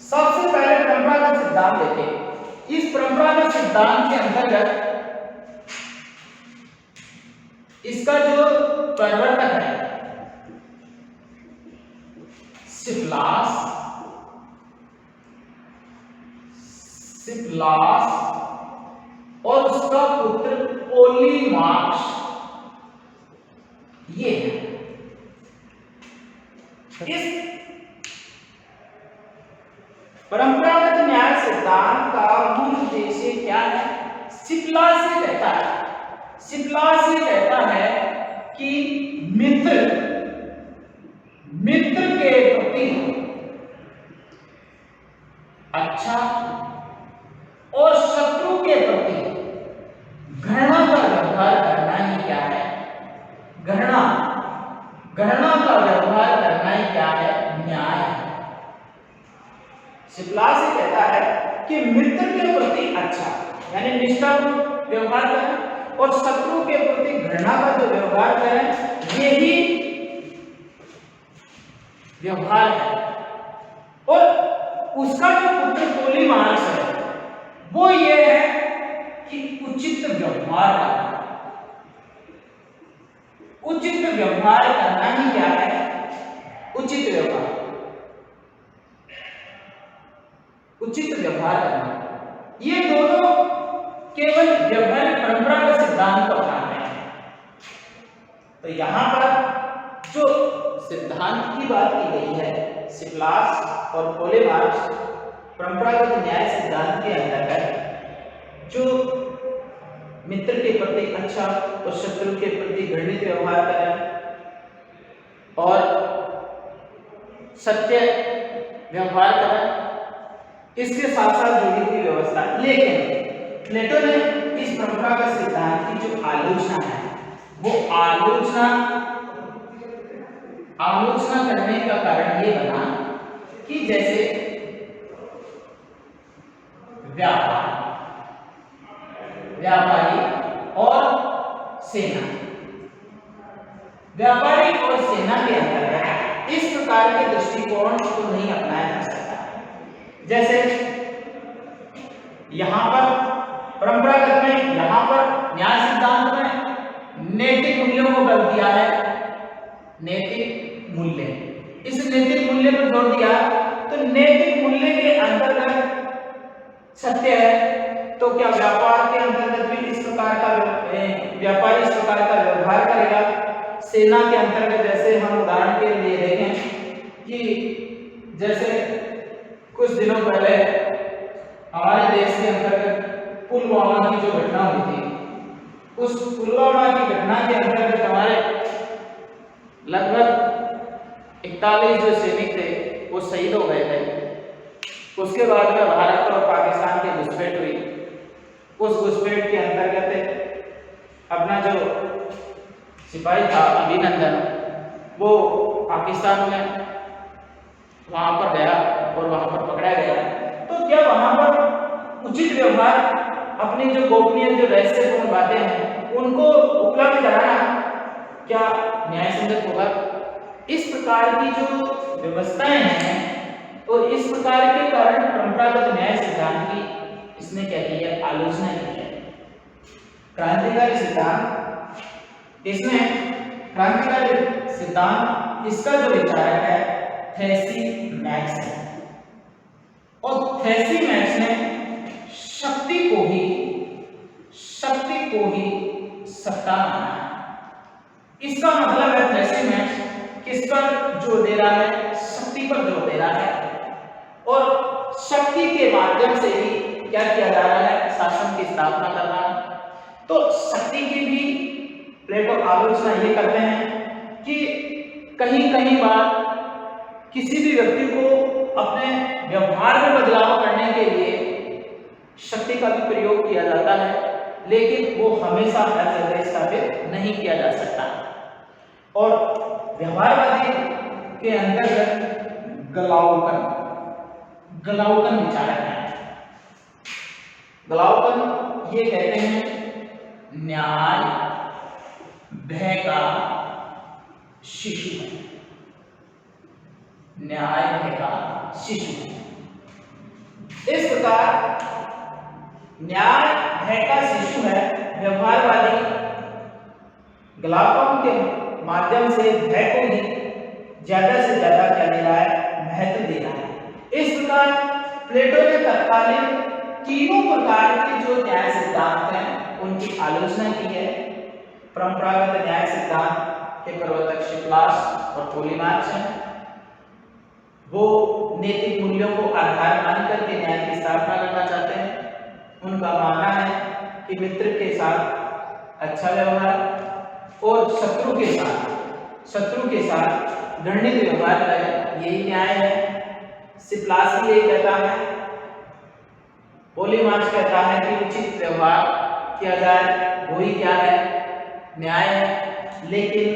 Speaker 1: सबसे पहले परंपरागत सिद्धांत देखें। इस परंपरागत सिद्धांत के अंतर्गत इसका जो प्रवर्तक है सिप्लास और उसका पुत्र पोलीमार्क्स, ये है। इस परंपरागत न्याय सिद्धांत का मूल उद्देश्य क्या है? सिप्लास ये कहता है कि मित्र के प्रति अच्छा और शत्रु के प्रति घृणा का व्यवहार करना ही क्या है, घृणा का व्यवहार करना ही क्या है, न्याय है। सिप्लास ये कहता है कि मित्र के प्रति अच्छा यानी निष्ठापूर्ण व्यवहार करें और शत्रु के प्रति घृणा का जो व्यवहार करें यही व्यवहार है। और उसका जो पुत्र पोलीमार्क्स है वो ये है कि उचित व्यवहार करना ही क्या है, उचित व्यवहार करना। ये दोनों केवल व्यवहारिक परंपरागत सिद्धांत को अपनाते हैं। तो यहां पर जो सिद्धांत की बात की गई है सिप्लास और पोलीमार्क्स परंपरागत न्याय सिद्धांत के अंतर्गत जो मित्र के प्रति अच्छा और शत्रु के प्रति घृणित व्यवहार करें और सत्य व्यवहार करें, इसके साथ साथ जुड़ी हुई व्यवस्था। लेकिन प्लेटो ने इस परंपरागत सिद्धांत की जो आलोचना है वो आलोचना करने का कारण ये बना कि जैसे व्यापारी और सेना, व्यापारी और सेना के अंतर्गत इस प्रकार के दृष्टिकोण को नहीं अपनाया जा सकता। जैसे यहां पर परंपरागत में, यहां पर न्याय सिद्धांत में नैतिक मूल्यों को बल दिया है, नैतिक मूल्य, इस नैतिक मूल्य पर जोर दिया। तो नैतिक मूल्य के अंतर्गत सत्य है, तो क्या व्यापार के अंतर्गत भी इस प्रकार का व्यापारी इस प्रकार का व्यवहार करेगा? सेना के अंतर्गत जैसे हम उदाहरण के लिए देखें कि जैसे कुछ दिनों पहले हमारे देश के अंतर्गत पुलवामा की जो घटना हुई थी, उस पुलवामा की घटना के अंतर्गत हमारे लगभग 41 जो सैनिक थे वो शहीद हो गए थे। उसके बाद में भारत और पाकिस्तान की घुसपैठ हुई। उस घुसपैठ के अंतर्गत अपना जो सिपाही था अभिनंदन, वो पाकिस्तान में वहां पर गया और वहां पर पकड़ा गया। तो क्या वहां पर उचित व्यवहार, अपनी जो गोपनीय जो रहस्यपूर्ण बातें हैं उनको उपलब्ध कराना क्या न्याय संगत होगा? इस प्रकार की जो व्यवस्थाएं हैं और इस प्रकार के कारण परंपरागत न्याय सिद्धांत की इसने क्या की है? आलोचना की है। क्रांतिकारी सिद्धांत, इसमें क्रांतिकारी सिद्धांत इसका जो विचारक है थैसीमैक्स है, और थैसीमैक्स ने शक्ति को ही सत्ता माना है। इसका मतलब है थैसीमैक्स किस पर जोर दे रहा है? शक्ति पर जोर दे रहा है, और शक्ति के माध्यम से ही क्या किया जा रहा है? शासन की स्थापना कर रहा है। तो शक्ति की भी प्लेटो आलोचना ये करते हैं कि कहीं बार किसी भी व्यक्ति को अपने व्यवहार में बदलाव करने के लिए शक्ति का भी प्रयोग किया जाता है, लेकिन वो हमेशा हर जगह स्थापित नहीं किया जा सकता। और व्यवहारवादी के अंतर्गत ग्लाउकन विचारक है। ग्लाउकन ये कहते हैं न्याय भय का शिशु है, न्याय भय का शिशु है। इस प्रकार न्याय भय का शिशु है। व्यवहारवादी ग्लाउकन के माध्यम से भय को ही ज्यादा से ज्यादा क्या दे रहा है? महत्व दे रहा है। इस प्रकार प्लेटो ने तत्कालीन तीनों प्रकार के जो न्याय सिद्धांत हैं उनकी आलोचना की है। परंपरागत न्याय सिद्धांत के प्रवर्तक शिप्लास और पोलीमार्च हैं। वो नैतिक मूल्यों को आधार मानकर के न्याय की स्थापना करना चाहते हैं। उनका मानना है कि मित्र के साथ अच्छा व्यवहार और शत्रु के साथ घृणित व्यवहार करें, यही न्याय है। शिप्लास भी यही कहता है। पोलीमार्च कहता है कि उचित व्यवहार किया जाए, वही क्या है? न्याय है। लेकिन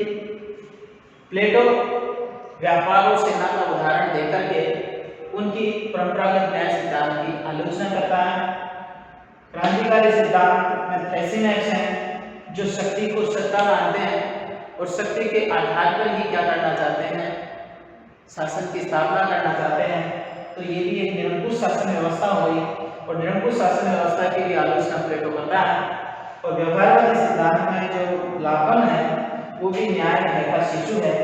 Speaker 1: प्लेटो व्यापार और सेना का उदाहरण देकर के उनकी परंपरागत न्याय सिद्धांत की आलोचना करता है। क्रांतिकारी सिद्धांत में थैसीमैक्स हैं जो शक्ति को सत्ता मानते हैं और शक्ति के आधार पर ही क्या करना चाहते हैं? शासन की स्थापना करना चाहते हैं। तो ये भी एक निरंकुश शासन व्यवस्था हुई, और निरंकुश शासन व्यवस्था की भी आलोचना प्लेटो करता है। और व्यवहारवादी सिद्धांत में जो ग्लाउकन है वो भी न्याय भय का शिशु है,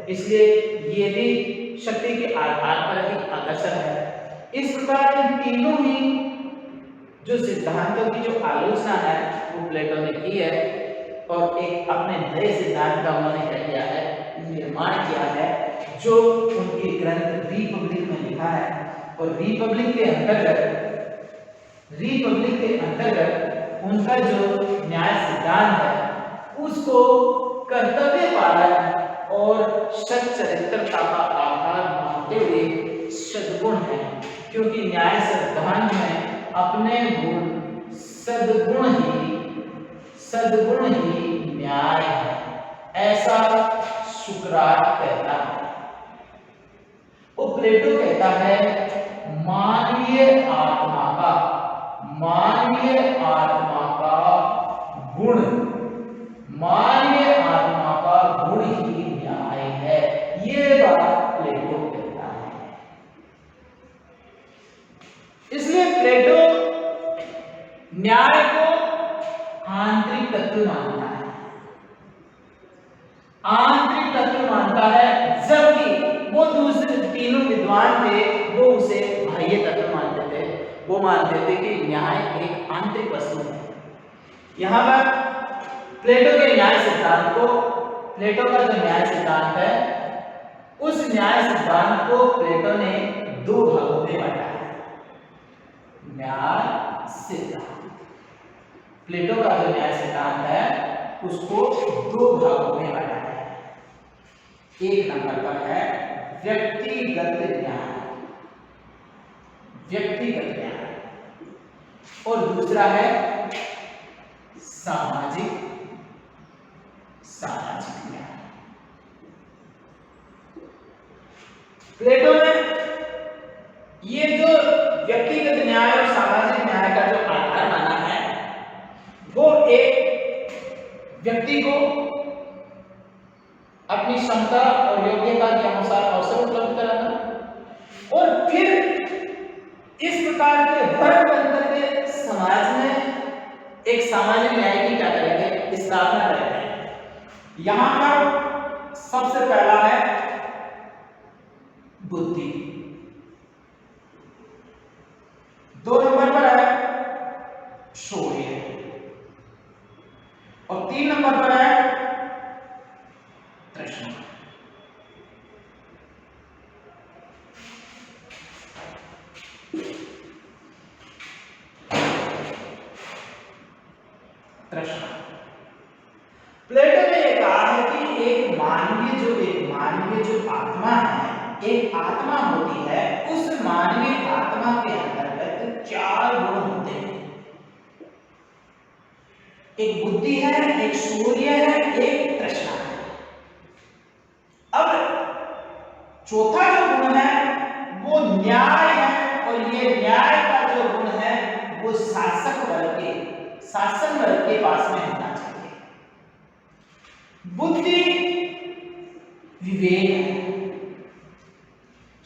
Speaker 1: इसलिए ये भी शक्ति के आधार पर ही अग्रसर है। इस प्रकार इन तीनों ही जो सिद्धांतों की जो आलोचना है वो प्लेटो ने की है, और एक अपने नए सिद्धांत का उन्होंने क्या किया है? निर्माण किया है, जो उनके ग्रंथ रिपब्लिक में लिखा है। और रिपब्लिक के अंतर्गत उनका जो न्याय सिद्धांत है उसको कर्तव्य पालन और सच्चरित्रता का आधार मानते हुए सद्गुण है, क्योंकि न्याय सिद्धांत में अपने गुण सद्गुण ही न्याय है, ऐसा सुकरात कहता है। वो प्लेटो कहता है मानवीय आत्मा का गुण ही न्याय है, ये बात प्लेटो कहता है। इसलिए प्लेटो न्याय को आंतरिक तत्व मानता है, जबकि वो दूसरे तीनों विद्वान थे वो उसे बाह्य तत्व मानते थे। वो मानते थे कि न्याय एक आंतरिक वस्तु है। यहाँ पर प्लेटो का जो न्याय सिद्धांत है, उस न्याय सिद्धांत को प्लेटो ने दो भागों में बांटा है। न्याय सिद्धांत, प्लेटो का जो न्याय सिद्धांत है उसको दो भागों में बांटा है। एक नंबर पर है व्यक्तिगत न्याय और दूसरा है सामाजिक न्याय। प्लेटो ने ये जो व्यक्तिगत न्याय और सामाजिक न्याय का जो आधार माना है, वो एक व्यक्ति को अपनी क्षमता और योग्यता के अनुसार अवसर उपलब्ध कराना और फिर इस प्रकार के वर्ग बनकर के समाज में एक सामाजिक न्याय की क्या करेंगे, स्थापना करेंगे। यहां पर सबसे पहला है बुद्धि, 2 नंबर पर है शौर्य और 3 नंबर पर है तृष्णा। प्लेटो ने ये कहा है कि एक मानवीय जो आत्मा है, एक आत्मा होती है, उस मानवीय आत्मा के अंतर्गत 4 गुण होते हैं। एक बुद्धि है, एक शौर्य है, एक तृष्णा है। अब चौथा जो गुण है वो न्याय है और ये न्याय का जो गुण है वो शासन वर्ग के पास में होना चाहिए। बुद्धि विवेक है,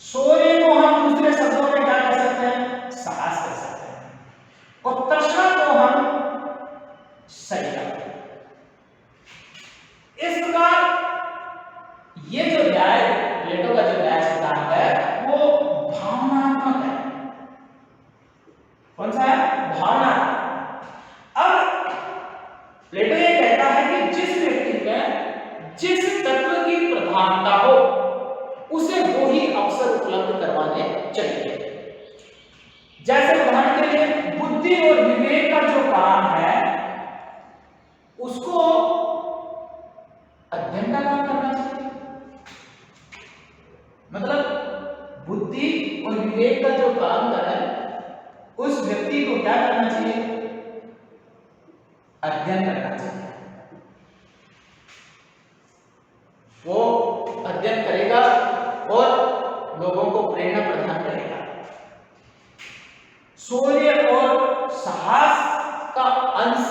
Speaker 1: शौर्य को हम दूसरे शब्दों में क्या कह सकते हैं, साहस कह सकते हैं, और तृष्णा को हम संयम। इस प्रकार ये जो न्याय, प्लेटो का जो न्याय सिद्धांत है वो भावनात्मक है। कौन सा है, भावनात्मक। अब प्लेटो ये कहता है कि जिस व्यक्ति में जिस तत्व की प्रधानता हो उसे वो ही अवसर उपलब्ध करवाने चाहिए। जैसे उदाहरण के लिए बुद्धि और विवेक का जो काम है उसको अध्ययन का काम करना चाहिए। मतलब बुद्धि और विवेक का जो काम करे उस व्यक्ति को क्या करना चाहिए, अध्ययन करना चाहिए। वो अध्ययन करेगा और लोगों को प्रेरणा प्रदान करेगा। शौर्य और साहस का अंश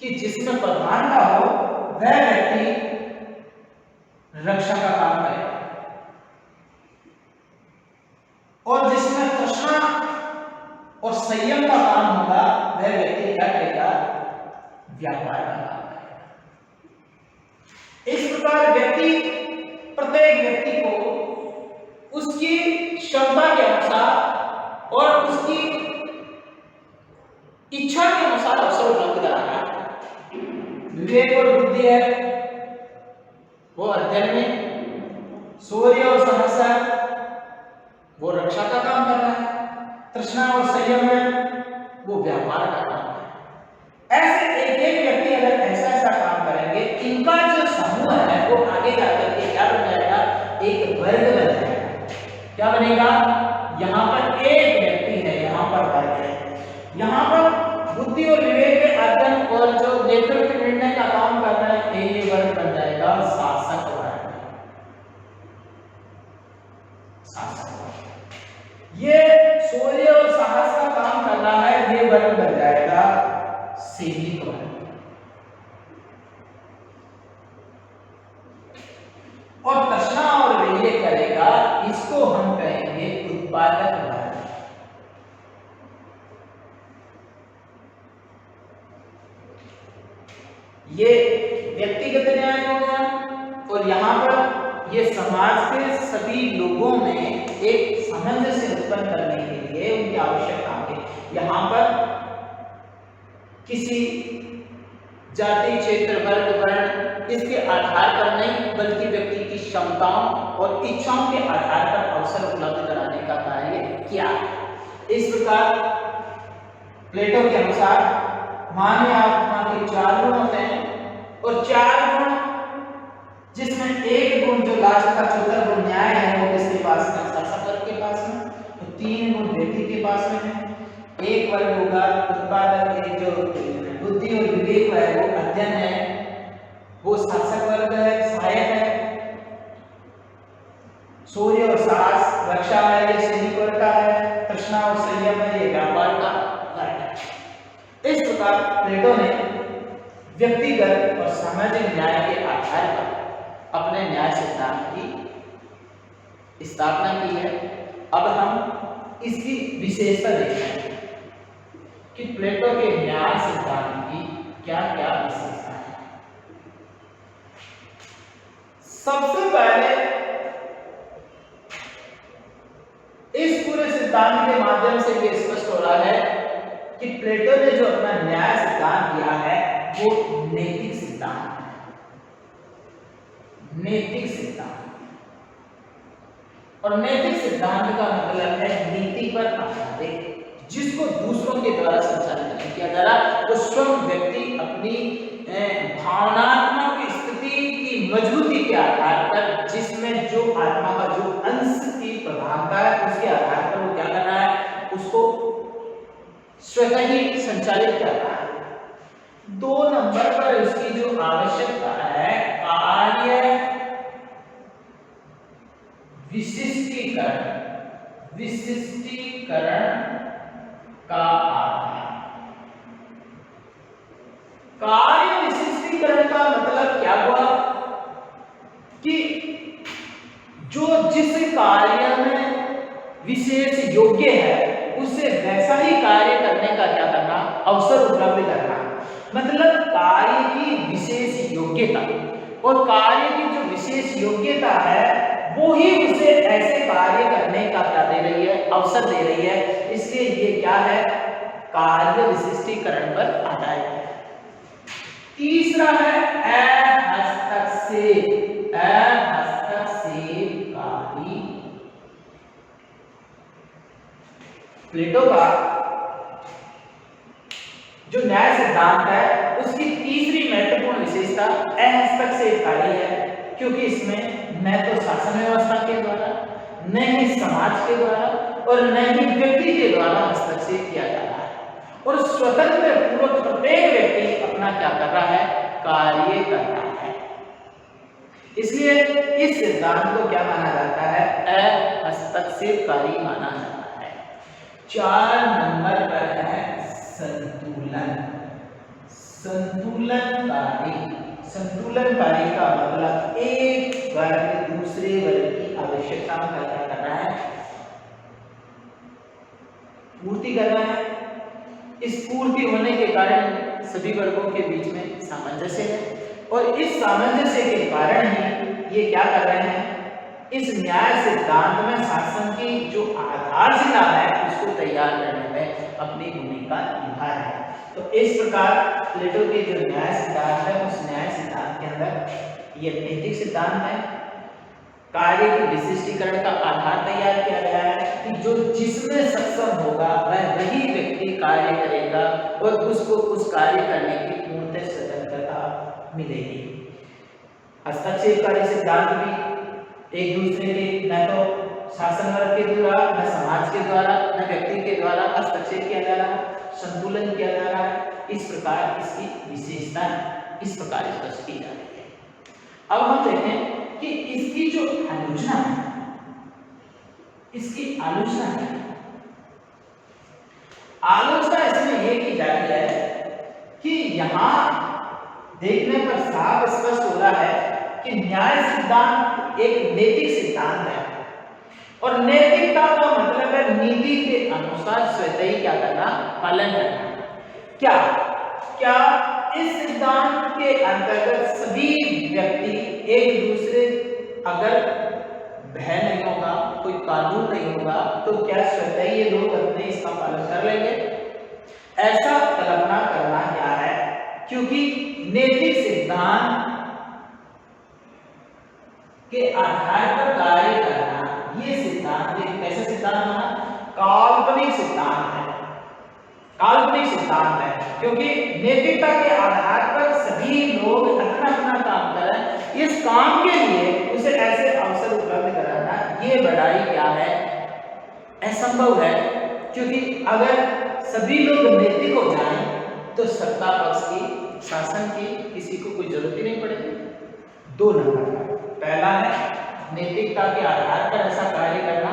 Speaker 1: कि जिसमें प्रधानता हो वह व्यक्ति रक्षा का काम करेगा, और जिसमें तृष्णा और संयम का काम होगा वह व्यक्ति क्या करेगा, व्यापार का काम करेगा। इस प्रकार प्रत्येक व्यक्ति को उसकी क्षमता के अनुसार और उसकी इच्छा के अनुसार अवसर उपलब्ध कराना। विवेक और बुद्धि है वो अध्ययन में, शौर्य और साहस है वो रक्षा का काम कर रहा है, तृष्णा और संयम है वो व्यापार का काम है। ऐसे एक व्यक्ति अगर ऐसा काम करेंगे, इनका जो समूह है वो आगे जाकर के क्या बन जाएगा, एक वर्ग बन जाएगा। क्या बनेगा, यहाँ पर एक व्यक्ति है, यहाँ पर वर्ग है, यहाँ पर बुद्धि और विवेक के अध्ययन और जो नेतृत्व निर्णय का काम कर रहा है, ये वर्ग बन जाएगा शासक वर्ग। शासक वर्ग ये शौर्य और साहस का काम कर रहा है, ये वर्ग बन जाएगा सैनिक वर्ग। और तृष्णा और वीर्य करेगा, इसको हम कहेंगे उत्पादक वर्ग। ये व्यक्तिगत न्याय हो गया, और यहाँ पर ये समाज के सभी लोगों में एक सामंजस्य उत्पन्न करने के लिए उनकी आवश्यकता है। यहाँ पर किसी जाति, क्षेत्र, वर्ग, वर्ण इसके आधार पर नहीं, बल्कि व्यक्ति की क्षमताओं और इच्छाओं के आधार पर अवसर उपलब्ध कराने का कार्य किया। इस प्रकार प्लेटो के अनुसार मानव आत्मा के 4 गुण होते हैं, और 4 गुण जिसमें एक गुण जो लास्ट का चौथा गुण न्याय है, वो किसके पास है? शासक वर्ग के पास में। तो 3 गुण व्यक्ति के पास में है। एक वर्ग होगा उत्पादक, एक जो बुद्धि और विवेक है वो अध्ययन है, वो शासक वर्ग है, सहायक है। शौर्य और साहस रक्षा है, ये सैनिक वर्ग का है। तृष्णा और संयम है, ये व्यापार का वर्ग है। इस प्रकार प्लेटो ने व्यक्तिगत और सामाजिक न्याय के आधार पर अपने न्याय सिद्धांत की स्थापना की है। अब हम इसकी विशेषता देखते हैं कि प्लेटो के न्याय सिद्धांत की क्या क्या विशेषता है। सबसे पहले इस पूरे सिद्धांत के माध्यम से ये स्पष्ट हो रहा है कि प्लेटो ने जो अपना न्याय सिद्धांत दिया है वो नैतिक सिद्धांत है। नैतिक सिद्धांत, और नैतिक सिद्धांत का मतलब है नीति पर आधारित, जिसको दूसरों के द्वारा संचालित नहीं किया जा रहा, तो स्वयं व्यक्ति अपनी भावनात्मक स्थिति की मजबूती के आधार पर, जिसमें जो आत्मा का जो अंश की प्रधानता है, उसके आधार पर वो क्या कर रहा है, उसको स्वतः ही संचालित कर रहा है। 2 नंबर पर उसकी जो आवश्यकता है, कार्य विशिष्टीकरण, विशिष्टीकरण का आधार। कार्य विशिष्टीकरण का मतलब क्या हुआ कि जो जिस कार्य में विशेष योग्य है, उसे वैसा ही कार्य करने का क्या करना, अवसर उपलब्ध करना। मतलब कार्य की विशेष योग्यता, और कार्य की जो विशेष योग्यता है वो ही उसे ऐसे कार्य करने का क्या दे रही है, अवसर दे रही है। इसलिए ये क्या है, कार्य विशिष्टीकरण पर आधारित है। तीसरा है हस्तक्षेप, हस्तक्षेपकारी। प्लेटो का जो न्याय सिद्धांत है उसकी तीसरी महत्वपूर्ण विशेषता हस्तक्षेपकारी है, क्योंकि इसमें न तो शासन व्यवस्था के द्वारा, न ही समाज के द्वारा, और न ही व्यक्ति के द्वारा हस्तक्षेप किया जा रहा है, और स्वतंत्र पूर्वक प्रत्येक व्यक्ति अपना क्या कर रहा है, कार्य कर रहा है। इसलिए इस सिद्धांत को क्या माना जाता है, हस्तक्षेपकारी माना जाता है। 4 नंबर पर है संतुलन, संतुलनकारी। संतुलनकारी का मतलब एक वर्ग दूसरे वर्ग की आवश्यकताओं का क्या करना है, पूर्ति करना है। इस पूर्ति होने के कारण सभी वर्गों के बीच में सामंजस्य है, और इस सामंजस्य के कारण ही ये क्या कर रहे हैं, इस न्याय सिद्धांत में शासन की जो आधारशिला है उसको तैयार करने में अपनी भूमिका निभा रहे हैं। तो इस प्रकार प्लेटो के जो न्याय सिद्धांत है, उस न्याय सिद्धांत के अंदर ये नैतिक सिद्धांत है, कार्य के विशिष्टीकरण का आधार तैयार किया गया है कि जो जिसमें सक्षम होगा वह वही व्यक्ति कार्य करेगा, और उसको उस कार्य करने की पूर्ण स्वतंत्रता मिलेगी। हस्तक्षेपकारी सिद्धांत भी एक दूसरे के न तो शासन वर्ग के द्वारा, न समाज के द्वारा, न व्यक्ति के द्वारा हस्तक्षेप किया जा रहा है, संतुलन किया जा रहा है। इस प्रकार इसकी विशेषता इस प्रकार स्पष्ट की जा रही है। अब हम देखें कि इसकी जो आलोचना है, इसकी आलोचना है, आलोचना इसमें यह की जा रही है कि यहां देखने पर साफ स्पष्ट हो रहा है कि न्याय सिद्धांत एक नैतिक सिद्धांत है और नैतिकता का मतलब है नीति के अनुसार स्वतः ही क्या करना, पालन करना। क्या क्या इस सिद्धांत के अंतर्गत सभी व्यक्ति एक दूसरे, अगर भय नहीं होगा, कोई कानून नहीं होगा, तो क्या स्वतः ही ये लोग अपने इसका पालन कर लेंगे? ऐसा कल्पना करना क्या है, क्योंकि नैतिक सिद्धांत के आधार पर कार्य करना, ये सिद्धांत एक कैसा सिद्धांत बना? काल्पनिक सिद्धांत है, काल्पनिक सिद्धांत है, क्योंकि नैतिकता के आधार पर सभी लोग अपना अपना काम करें, इस काम के लिए उसे ऐसे अवसर उपलब्ध कराना, ये बड़ाई क्या है, असंभव है। क्योंकि अगर सभी लोग नैतिक हो जाएं तो सत्ता पक्ष की, शासन की किसी को कोई जरूरत ही नहीं पड़ेगी। दो नंबर, पहला है नैतिकता के आधार पर ऐसा कार्य करना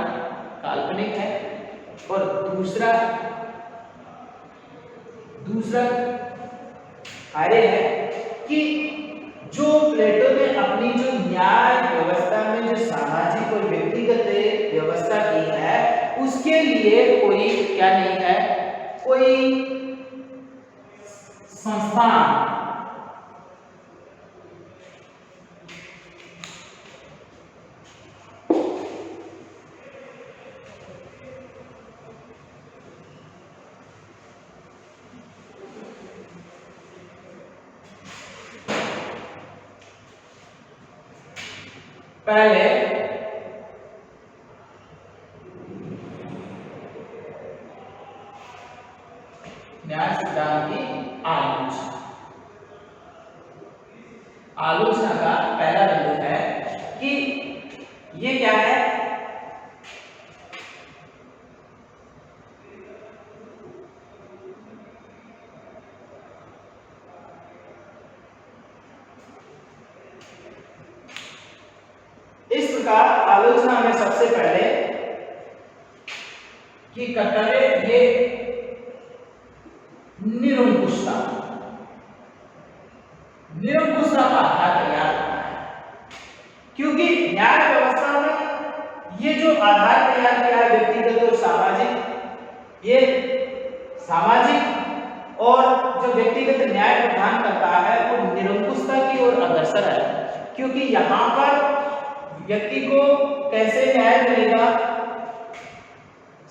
Speaker 1: काल्पनिक है, और दूसरा कार्य है कि जो प्लेटो ने अपनी जो न्याय व्यवस्था में जो सामाजिक और व्यक्तिगत व्यवस्था की है, उसके लिए कोई क्या नहीं है, कोई संस्थान पहले न्याय सिद्धांत की आलोचना का पहला बिंदु है कि ये क्या है, इस प्रकार आलोचना में सबसे पहले कि कर्तव्य ये निरंकुशता का आधार तैयार करना है, क्योंकि न्याय व्यवस्था में ये जो आधार तैयार किया है व्यक्तिगत और सामाजिक, ये सामाजिक और जो व्यक्तिगत न्याय प्रदान करता है वो निरंकुशता की ओर अग्रसर है। क्योंकि यहाँ पर व्यक्ति को कैसे न्याय मिलेगा,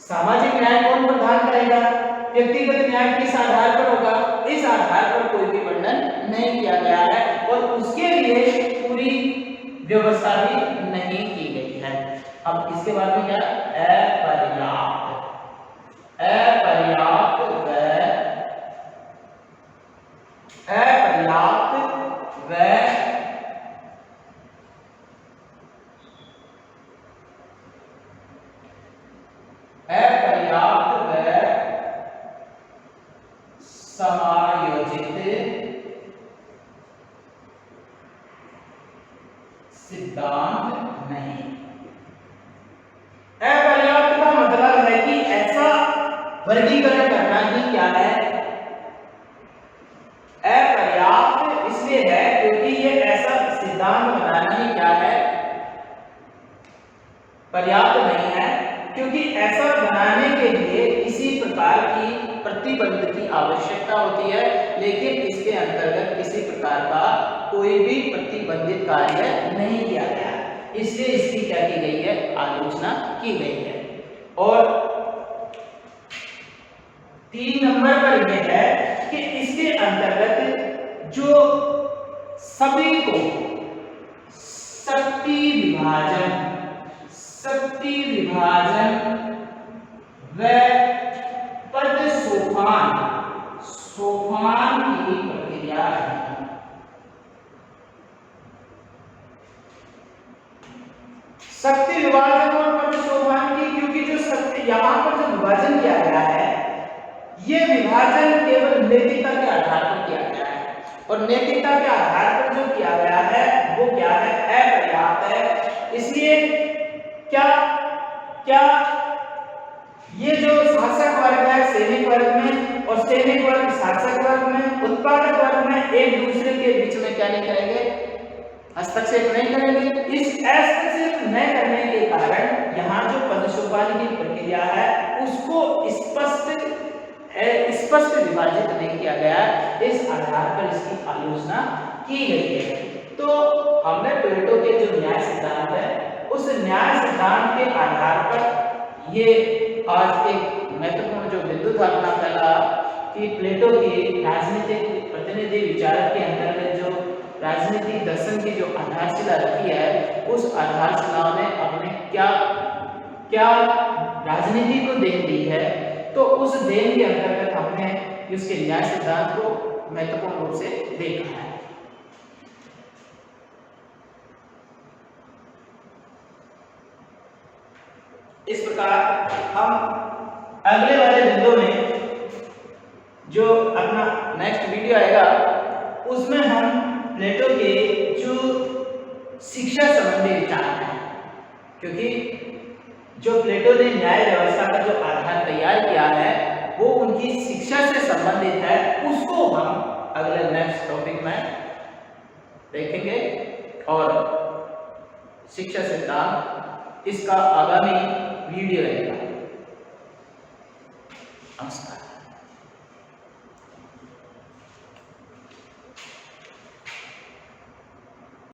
Speaker 1: सामाजिक न्याय कौन प्रदान करेगा, व्यक्तिगत न्याय किस आधार पर होगा, इस आधार पर कोई भी वर्णन नहीं किया गया है और उसके लिए पूरी व्यवस्था भी नहीं की गई है। अब इसके बाद में क्या, अपर्याप्त व समायोजित सिद्धांत नहीं। अपर्याप्त का मतलब है कि ऐसा वर्गीकरण करना ही क्या है, अपर्याप्त इसलिए है क्योंकि ये ऐसा सिद्धांत बनाना ही क्या है, पर्याप्त नहीं है। क्योंकि ऐसा बनाने के लिए किसी प्रकार की प्रतिबंध की आवश्यकता होती है, लेकिन इसके अंतर्गत किसी प्रकार का कोई भी प्रतिबंधित कार्य नहीं किया गया, इसलिए इसकी क्या की गई है, आलोचना की गई है। और 3 नंबर पर यह है कि इसके अंतर्गत जो सभी को शक्ति विभाजन व पद सोपान की प्रक्रिया है। शक्ति विभाजन और पद सोपान यहाँ पर जो विभाजन किया गया है, ये विभाजन केवल नैतिकता के आधार पर किया गया है, और नैतिकता के आधार पर जो किया गया है वो क्या है, अपर्याप्त है। इसलिए क्या क्या ये जो शासक वर्ग है सैनिक वर्ग में, और सैनिक वर्ग शासक वर्ग में, उत्पादक वर्ग में एक दूसरे के बीच में क्या नहीं करेंगे, हस्तक्षेप नहीं करेंगे। इस हस्तक्षेप न करने के कारण यहाँ जो पद सोपान की प्रक्रिया है उसको स्पष्ट विभाजित नहीं किया गया, इस आधार पर इसकी आलोचना की गई है। तो हमने प्लेटो के जो न्याय सिद्धांत है उस न्याय सिद्धांत के आधार पर ये आज एक महत्वपूर्ण जो बिंदु था अपना पहला कि प्लेटो की राजनीतिक प्रतिनिधि विचारक के अंतर्गत जो राजनीतिक दर्शन की जो आधारशिला रखी है उस आधारशिला में हमने क्या क्या राजनीति को देन दी है, तो उस देन के अंतर्गत हमने उसके न्याय सिद्धांत को महत्वपूर्ण रूप से देखा है। इस प्रकार हम अगले वाले बिंदु में जो अपना नेक्स्ट वीडियो आएगा उसमें हम प्लेटो के जो शिक्षा संबंधी विचार हैं, क्योंकि जो प्लेटो ने न्याय व्यवस्था का जो आधार तैयार किया है वो उनकी शिक्षा से संबंधित है, उसको हम अगले नेक्स्ट टॉपिक में देखेंगे। और शिक्षा सिद्धांत इसका आगामी वीडियो रहेगा। नमस्कार।